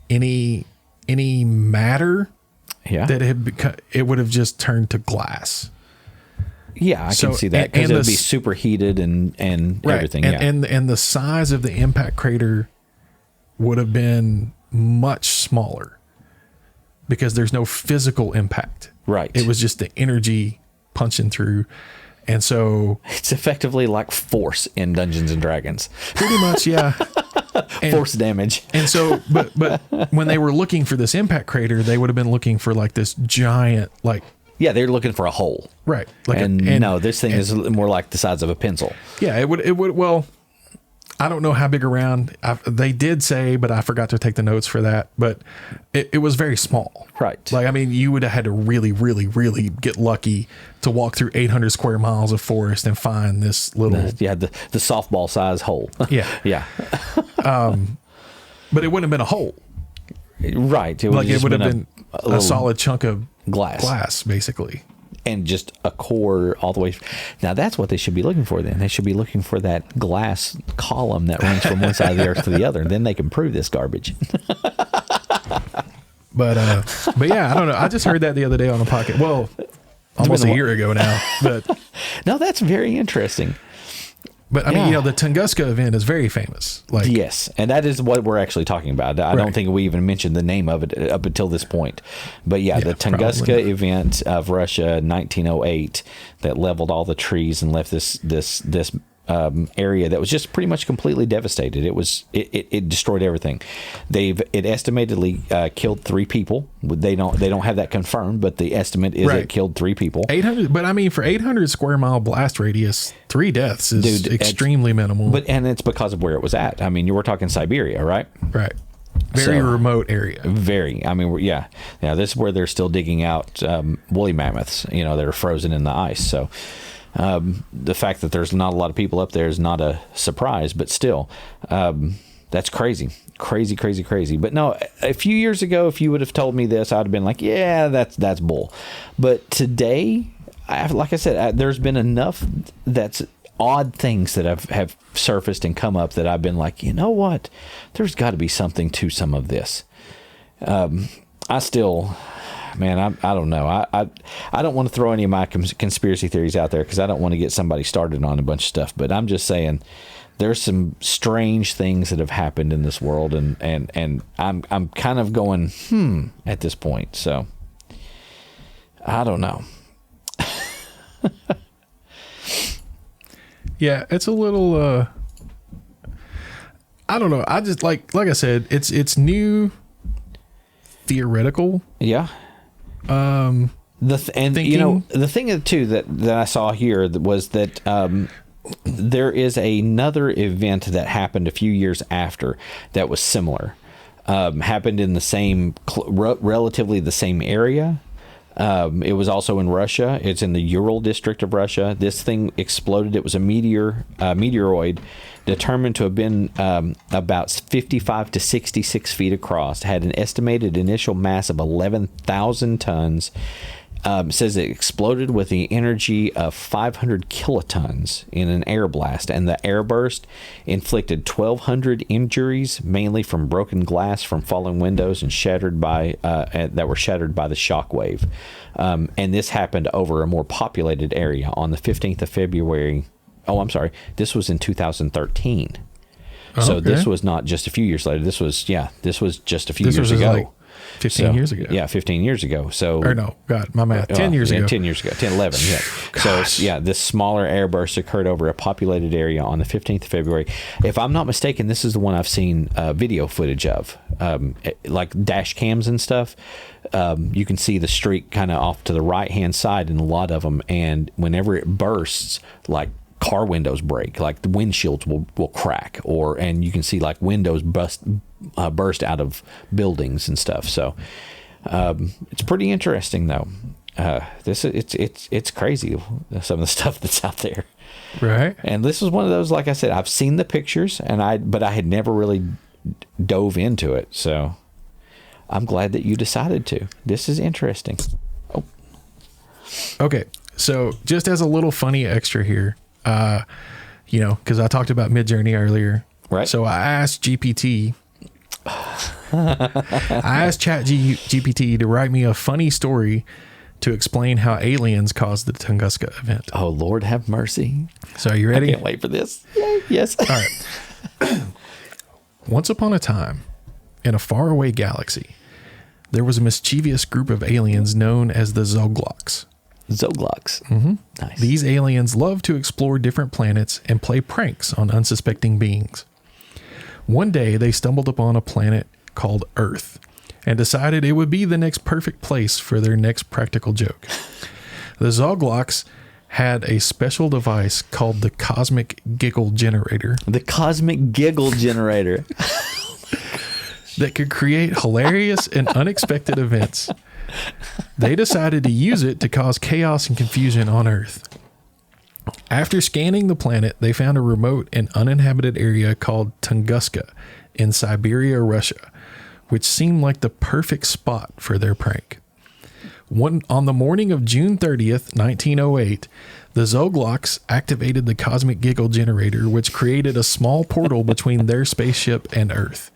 any matter that it would have just turned to glass. Yeah, I can see that, because it would be superheated and everything. And the size of the impact crater would have been much smaller because there's no physical impact. Right. It was just the energy punching through. And so it's effectively like force in Dungeons and Dragons. Pretty much, yeah. Force damage. And so, but when they were looking for this impact crater, they would have been looking for like this giant, like, yeah, they're looking for a hole. Right. Like no, this thing is more like the size of a pencil. Yeah, it would, well, I don't know how big around they did say, but I forgot to take the notes for that, but it was very small. Right. Like, I mean, you would have had to really, really, really get lucky to walk through 800 square miles of forest and find this little, the softball size hole. Yeah. Yeah. But it wouldn't have been a hole. Right. It would have been a solid chunk of glass, basically. And just a core all the way. Now, that's what they should be looking for then. They should be looking for that glass column that runs from one side of the earth to the other. And then they can prove this garbage. But yeah, I don't know. I just heard that the other day on a podcast. Well, almost a year ago now. But no, that's very interesting. But I mean, the Tunguska event is very famous. Like, yes, and that is what we're actually talking about. I don't think we even mentioned the name of it up until this point. But the Tunguska event of Russia, 1908, that leveled all the trees and left this area that was just pretty much completely devastated. It destroyed everything. It estimatedly killed 3 people. They don't have that confirmed, but the estimate is it killed 3 people. 800, but I mean, for 800 square mile blast radius, 3 deaths is extremely minimal. And it's because of where it was at. I mean, you were talking Siberia, right? Right. Very remote area. Very. I mean, this is where they're still digging out woolly mammoths. that are frozen in the ice. So. The fact that there's not a lot of people up there is not a surprise, but still, that's crazy. But no, a few years ago, if you would have told me this, I'd have been like, yeah, that's bull. But today, like I said, there's been enough that's odd things that have surfaced and come up that I've been like, you know what? There's got to be something to some of this. Man, I don't know. I don't want to throw any of my conspiracy theories out there because I don't want to get somebody started on a bunch of stuff. But I'm just saying there's some strange things that have happened in this world, and I'm kind of going at this point. So I don't know. Yeah, it's a little. I don't know. I just like I said, it's new, theoretical. Yeah. The thing too that I saw here was that there is another event that happened a few years after that was similar. Happened in the same relatively the same area. It was also in Russia. It's in the Ural district of Russia. This thing exploded. It was a meteoroid determined to have been about 55 to 66 feet across, had an estimated initial mass of 11,000 tons. Says it exploded with the energy of 500 kilotons in an air blast, and the airburst inflicted 1,200 injuries, mainly from broken glass from falling windows and that were shattered by the shock wave. And this happened over a more populated area on the 15th of February. Oh, I'm sorry. This was in 2013. So this was not just a few years later. This was just a few years ago. 15 years ago. Yeah, 15 years ago. So, or no, God, my math. 10 years ago. 10 years ago. 10, 11. Yeah. Gosh. So, yeah, this smaller airburst occurred over a populated area on the 15th of February. If I'm not mistaken, this is the one I've seen video footage of, like dash cams and stuff. You can see the streak kind of off to the right-hand side in a lot of them. And whenever it bursts, like car windows break, like the windshields will crack, and you can see like windows burst out of buildings and stuff. So it's pretty interesting though. It's crazy, some of the stuff that's out there. Right. And this is one of those, like I said, I've seen the pictures but I had never really dove into it. So I'm glad that you decided to. This is interesting. Oh. Okay. So just as a little funny extra here, because I talked about Midjourney earlier. Right. So I asked GPT, ChatGPT to write me a funny story to explain how aliens caused the Tunguska event. Oh, Lord have mercy. So are you ready? I can't wait for this. Yay. Yes. All right. Once upon a time, in a faraway galaxy, there was a mischievous group of aliens known as the Zogloks. Zogloks. Mm-hmm. Nice. These aliens love to explore different planets and play pranks on unsuspecting beings. One day, they stumbled upon a planet called Earth and decided it would be the next perfect place for their next practical joke. The Zogloks had a special device called the Cosmic Giggle Generator. The Cosmic Giggle Generator. That could create hilarious and unexpected events. They decided to use it to cause chaos and confusion on Earth. After scanning the planet, they found a remote and uninhabited area called Tunguska in Siberia, Russia, which seemed like the perfect spot for their prank. On the morning of June 30th, 1908, the Zogloks activated the Cosmic Giggle Generator, which created a small portal between their spaceship and Earth.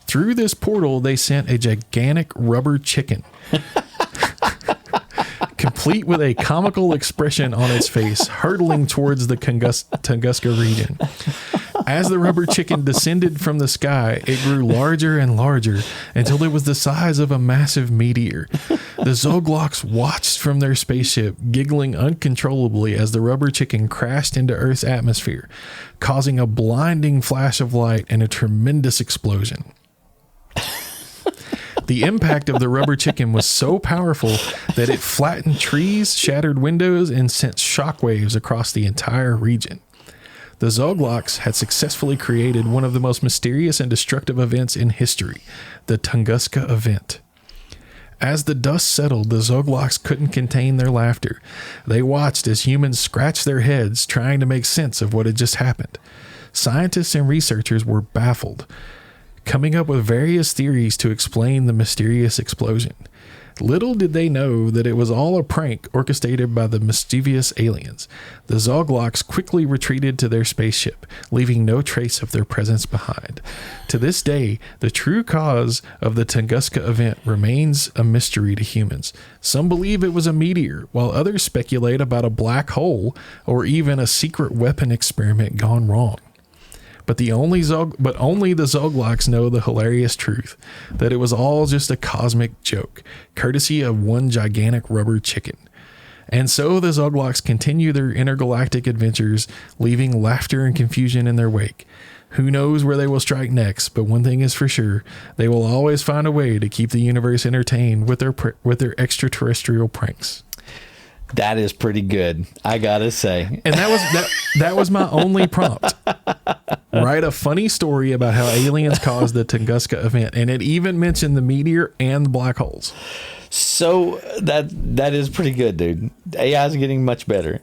Through this portal, they sent a gigantic rubber chicken, complete with a comical expression on its face, hurtling towards the Tunguska region. As the rubber chicken descended from the sky, it grew larger and larger until it was the size of a massive meteor. The Zogloks watched from their spaceship, giggling uncontrollably as the rubber chicken crashed into Earth's atmosphere, causing a blinding flash of light and a tremendous explosion. The impact of the rubber chicken was so powerful that it flattened trees, shattered windows, and sent shockwaves across the entire region. The Zogloks had successfully created one of the most mysterious and destructive events in history, the Tunguska event. As the dust settled, the Zogloks couldn't contain their laughter. They watched as humans scratched their heads, trying to make sense of what had just happened. Scientists and researchers were baffled, coming up with various theories to explain the mysterious explosion. Little did they know that it was all a prank orchestrated by the mischievous aliens. The Zogloks quickly retreated to their spaceship, leaving no trace of their presence behind. To this day, the true cause of the Tunguska event remains a mystery to humans. Some believe it was a meteor, while others speculate about a black hole or even a secret weapon experiment gone wrong. But only the Zogloks know the hilarious truth, that it was all just a cosmic joke, courtesy of one gigantic rubber chicken. And so the Zogloks continue their intergalactic adventures, leaving laughter and confusion in their wake. Who knows where they will strike next, but one thing is for sure, they will always find a way to keep the universe entertained with their extraterrestrial pranks. That is pretty good, I gotta say. And that was my only prompt. Write a funny story about how aliens caused the Tunguska event, and it even mentioned the meteor and the black holes. So that is pretty good, dude. AI is getting much better.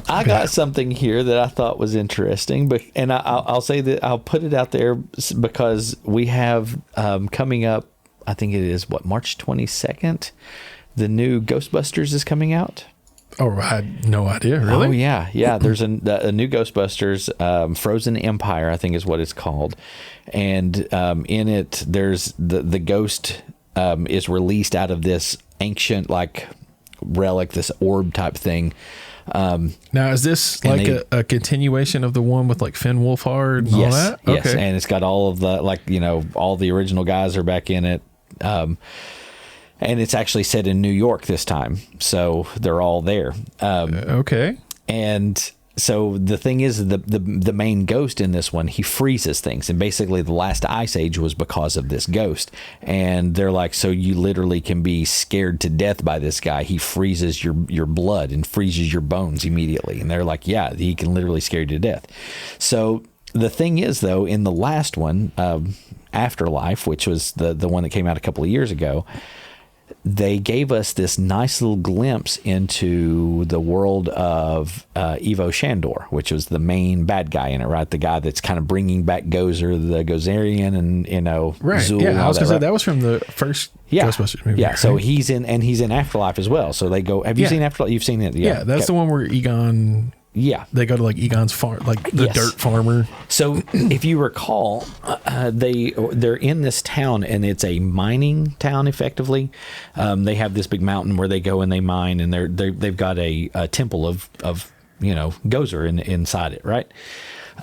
I got something here that I thought was interesting, and I'll say that I'll put it out there because we have coming up. I think it is March 22nd. The new Ghostbusters is coming out. Oh, I had no idea. Really? Oh, yeah. There's a new Ghostbusters, Frozen Empire, I think is what it's called. And in it, there's the ghost is released out of this ancient like relic, this orb type thing. Now, is this like a continuation of the one with like Finn Wolfhard and all that? Yes, and it's got all of the, like, you know, all the original guys are back in it. And it's actually set in New York this time, so they're all there. Okay. And so the thing is, the main ghost in this one, he freezes things, and basically the last ice age was because of this ghost. And they're like, so you literally can be scared to death by this guy. He freezes your blood and freezes your bones immediately. And they're like, yeah, he can literally scare you to death. So the thing is, though, in the last one, Afterlife, which was the one that came out a couple of years ago, they gave us this nice little glimpse into the world of Ivo Shandor, which was the main bad guy in it, right? The guy that's kind of bringing back Gozer, the Gozerian, and, you know, right. Zool. Yeah, I was going to say that was from the first Ghostbusters movie. Yeah, right? so he's in Afterlife as well. So they go, have you seen Afterlife? You've seen it? Yeah, that's the one where Egon... Yeah, they go to like Egon's farm, like the dirt farmer. So if you recall, they're in this town, and it's a mining town. Effectively, they have this big mountain where they go and they mine, and they've got a temple of you know, Gozer inside it, right?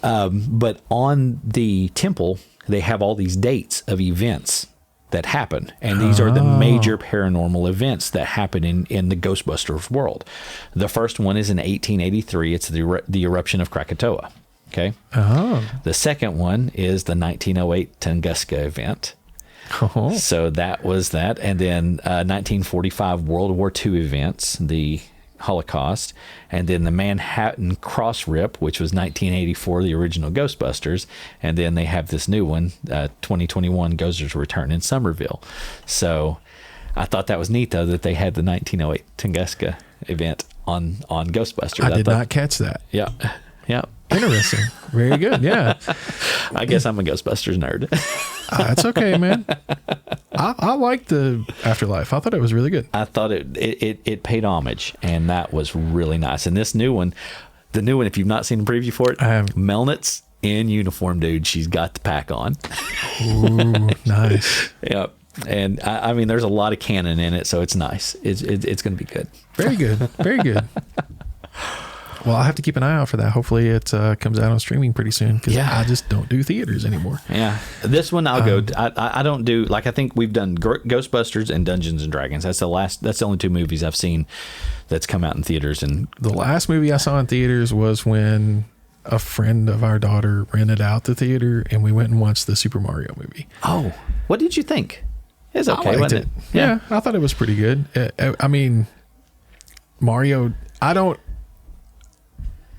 But on the temple, they have all these dates of events that happen, and these are the major paranormal events that happen in the Ghostbusters world. The first one is in 1883. It's the eruption of Krakatoa. Okay. The second one is the 1908 Tunguska event. So that was that, and then 1945 World War II events, the Holocaust, and then the Manhattan Cross Rip, which was 1984, the original Ghostbusters, and then they have this new one, 2021 Gozer's Return in Somerville. So I thought that was neat, though, that they had the 1908 Tunguska event on Ghostbusters. I did not catch that. Yeah. Interesting. Very good. Yeah. I guess I'm a Ghostbusters nerd. That's okay, man. I liked the Afterlife. I thought it was really good. I thought it paid homage, and that was really nice. And this new one, if you've not seen the preview for it, Melnitz in uniform, dude. She's got the pack on. Ooh, nice. Yep. And I mean, there's a lot of canon in it, so it's nice. It's going to be good. Very good. Very good. Well, I'll have to keep an eye out for that. Hopefully it comes out on streaming pretty soon, because I just don't do theaters anymore. Yeah. This one I'll go. I don't do, like, I think we've done Ghostbusters and Dungeons and Dragons. That's the only two movies I've seen that's come out in theaters. And the last movie I saw in theaters was when a friend of our daughter rented out the theater, and we went and watched the Super Mario movie. Oh, what did you think? It's okay, wasn't it? Yeah, I thought it was pretty good. I mean, Mario,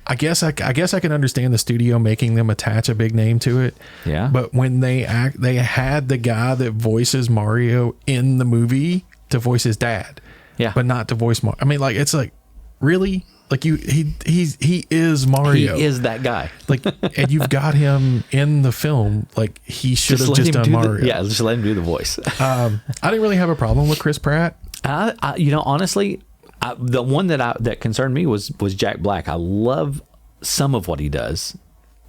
I guess I can understand the studio making them attach a big name to it. Yeah. But when they had the guy that voices Mario in the movie to voice his dad. Yeah. But not to voice Mario. I mean, like, it's like, really? Like, he is Mario. He is that guy. Like, and you've got him in the film. Like, he should have just done Mario. Just let him do the voice. I didn't really have a problem with Chris Pratt. Honestly, the one that concerned me was Jack Black. I love some of what he does,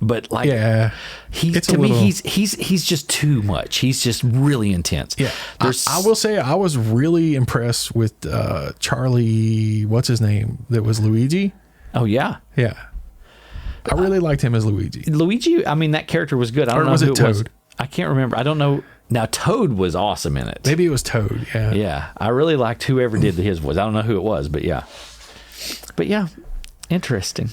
but like, he's just too much. He's just really intense. Yeah, I will say I was really impressed with Charlie. What's his name? That was Luigi. Oh yeah. I really liked him as Luigi. Luigi. I mean, that character was good. I don't know who it was. I can't remember. I don't know. Now, Toad was awesome in it. Maybe it was Toad, yeah. Yeah, I really liked whoever did his voice. I don't know who it was, but yeah. Interesting.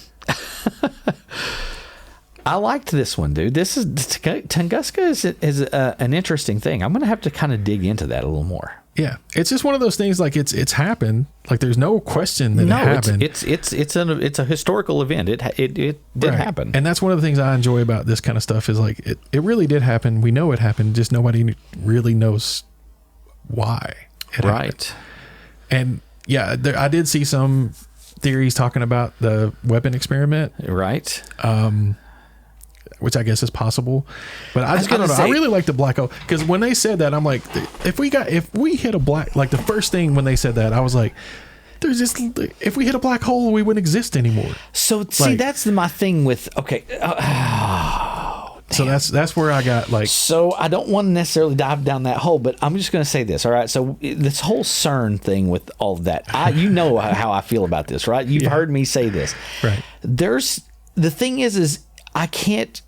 I liked this one, dude. Tunguska is an interesting thing. I'm going to have to kind of dig into that a little more. Yeah, it's just one of those things. Like, it's happened. Like, there's no question that it happened. It's a historical event. It did happen, and that's one of the things I enjoy about this kind of stuff. Is like it really did happen. We know it happened. Just nobody really knows why it happened. And yeah, I did see some theories talking about the weapon experiment. Right. Which I guess is possible, but I don't know. I really like the black hole, because when they said that, I'm like, if we hit a black, like the first thing when they said that, I was like, there's this, if we hit a black hole, we wouldn't exist anymore. So see, that's my thing with, okay. So that's where I got like. So I don't want to necessarily dive down that hole, but I'm just going to say this. All right. So this whole CERN thing with all of that, you know how I feel about this, right? You've heard me say this. Right. The thing is I can't.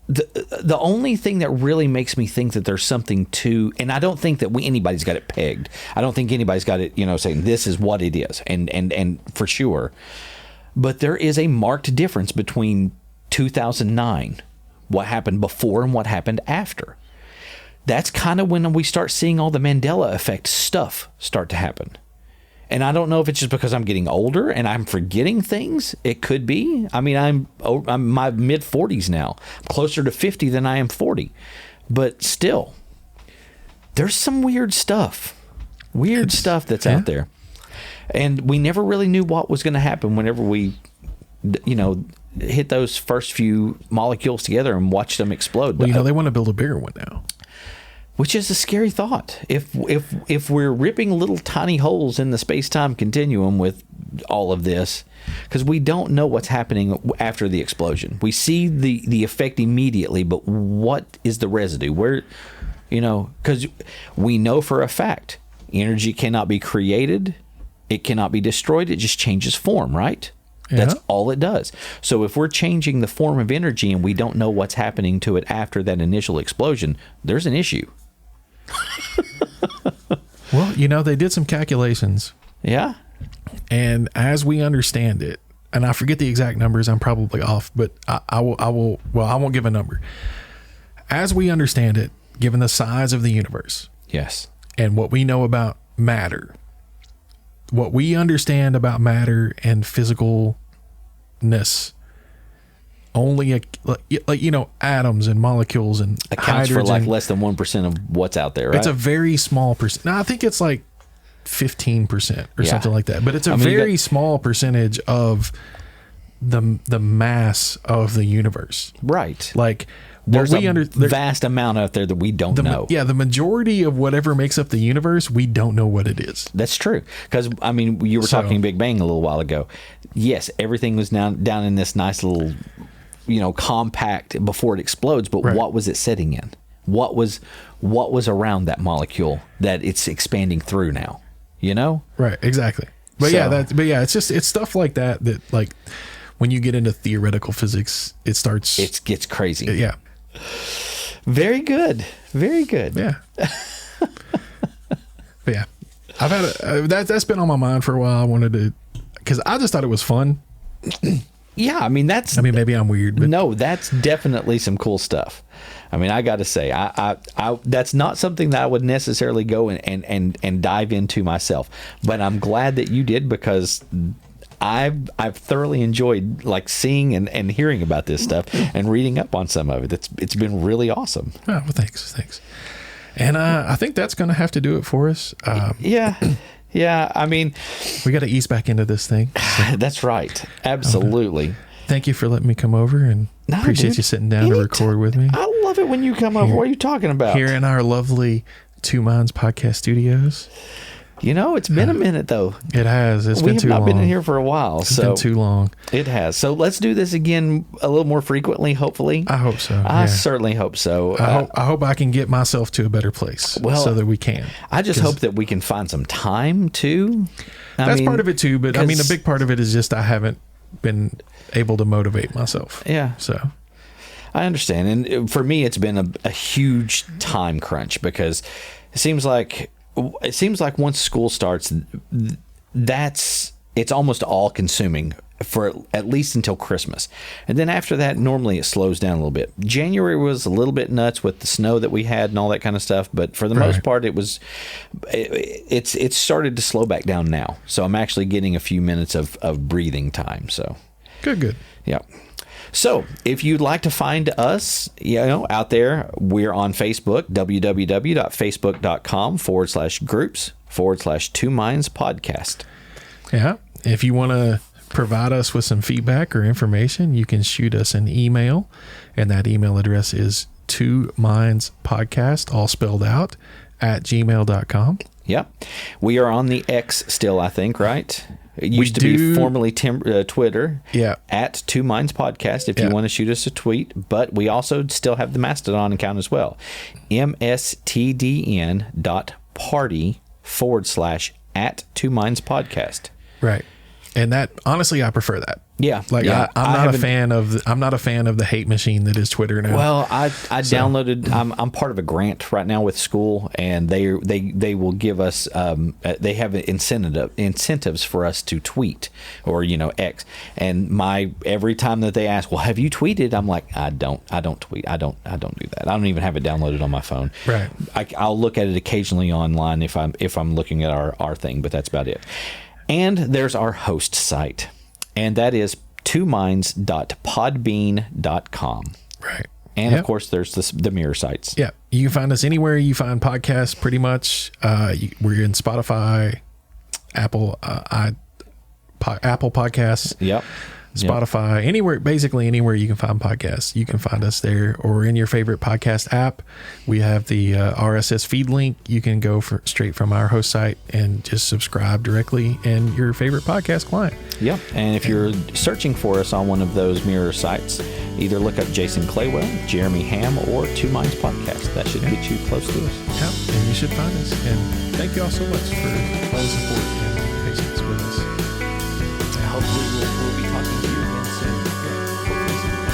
The only thing that really makes me think that there's something to, and I don't think that anybody's got it pegged. I don't think anybody's got it, saying this is what it is, and for sure. But there is a marked difference between 2009, what happened before and what happened after. That's kind of when we start seeing all the Mandela effect stuff start to happen. And I don't know if it's just because I'm getting older and I'm forgetting things. It could be. I mean, I'm my mid 40s now. I'm closer to 50 than I am 40. But still, there's some weird stuff. Stuff that's out there. And we never really knew what was going to happen whenever we, hit those first few molecules together and watched them explode. Well, they want to build a bigger one now. Which is a scary thought. If we're ripping little tiny holes in the space-time continuum with all of this, because we don't know what's happening after the explosion. We see the effect immediately, but what is the residue? Where, because we know for a fact energy cannot be created, it cannot be destroyed, it just changes form, right? Yeah. That's all it does. So if we're changing the form of energy and we don't know what's happening to it after that initial explosion, there's an issue. Well, they did some calculations. Yeah. And as we understand it, and I forget the exact numbers, I'm probably off, but I won't give a number. As we understand it, given the size of the universe. Yes. And what we know about matter, what we understand about matter and physicalness, only atoms and molecules and accounts hydrogen, for like less than 1% of what's out there, right? It's a very small percent. No, I think it's like 15% or something like that. But it's a very small percentage of the mass of the universe. Right. Like there's vast amount out there that we don't know. Yeah, the majority of whatever makes up the universe, we don't know what it is. That's true. Because, you were talking Big Bang a little while ago. Yes, everything was down in this nice little, compact before it explodes. But what was it sitting in? What was around that molecule that it's expanding through now? Right, exactly. But it's stuff like that like when you get into theoretical physics, it gets crazy. Yeah. Very good. Very good. Yeah. But yeah, I've had that's been on my mind for a while. I wanted to, because I just thought it was fun. Yeah, maybe I'm weird, but no, that's definitely some cool stuff. I got to say, I that's not something that I would necessarily go and dive into myself, but I'm glad that you did, because I've thoroughly enjoyed like seeing and hearing about this stuff and reading up on some of it. It's been really awesome. Oh, well, thanks. And I think that's going to have to do it for us. Yeah. We got to ease back into this thing. So. That's right. Absolutely. Thank you for letting me come over, and appreciate you sitting down to record with me. I love it when you come over. What are you talking about? Here in our lovely Two Minds Podcast studios. It's been a minute though. It has. It's been too long. We have not been in here for a while. It's been too long. It has. So let's do this again a little more frequently, hopefully. I hope so. I certainly hope so. I hope I can get myself to a better place so that we can. I just hope that we can find some time too. That's part of it too, but a big part of it is just I haven't been able to motivate myself. Yeah. So I understand. And for me, it's been a huge time crunch, because it seems like once school starts, it's almost all consuming for at least until Christmas. And then after that, normally it slows down a little bit. January was a little bit nuts with the snow that we had and all that kind of stuff. But for the most part, it's started to slow back down now. So I'm actually getting a few minutes of breathing time. So good. Yeah. So if you'd like to find us, out there, we're on Facebook, www.facebook.com/groups/2mindspodcast. Yeah. If you want to provide us with some feedback or information, you can shoot us an email, and that email address is twomindspodcast, all spelled out, twomindspodcast@gmail.com. Yep. We are on the X still, I think, right? It used to be formerly Twitter. Yeah. At Two Minds Podcast if you want to shoot us a tweet. But we also still have the Mastodon account as well. mstdn.party/@ Two Minds Podcast. Right. And that, honestly, I prefer that. Yeah. Like I'm not a fan of the hate machine that is Twitter now. Well, I downloaded. I'm part of a grant right now with school, and they will give us. They have incentives for us to tweet or X. And every time that they ask, well, have you tweeted? I'm like, I don't tweet. I don't do that. I don't even have it downloaded on my phone. Right. I'll look at it occasionally online if I'm looking at our thing, but that's about it. And there's our host site, and that is twominds.podbean.com. Right. And of course, there's the mirror sites. Yeah. You can find us anywhere you find podcasts, pretty much. We're in Spotify, Apple Podcasts. Yep. Spotify, basically anywhere you can find podcasts, you can find us there, or in your favorite podcast app. We have the RSS feed link. You can go straight from our host site and just subscribe directly in your favorite podcast client. Yep. And if you're searching for us on one of those mirror sites, either look up Jason Claywell, Jeremy Ham, or Two Minds Podcast. That should get you close to us. Yeah, and you should find us. And thank you all so much for all the support and patience with us. Hopefully we'll be talking to you again soon.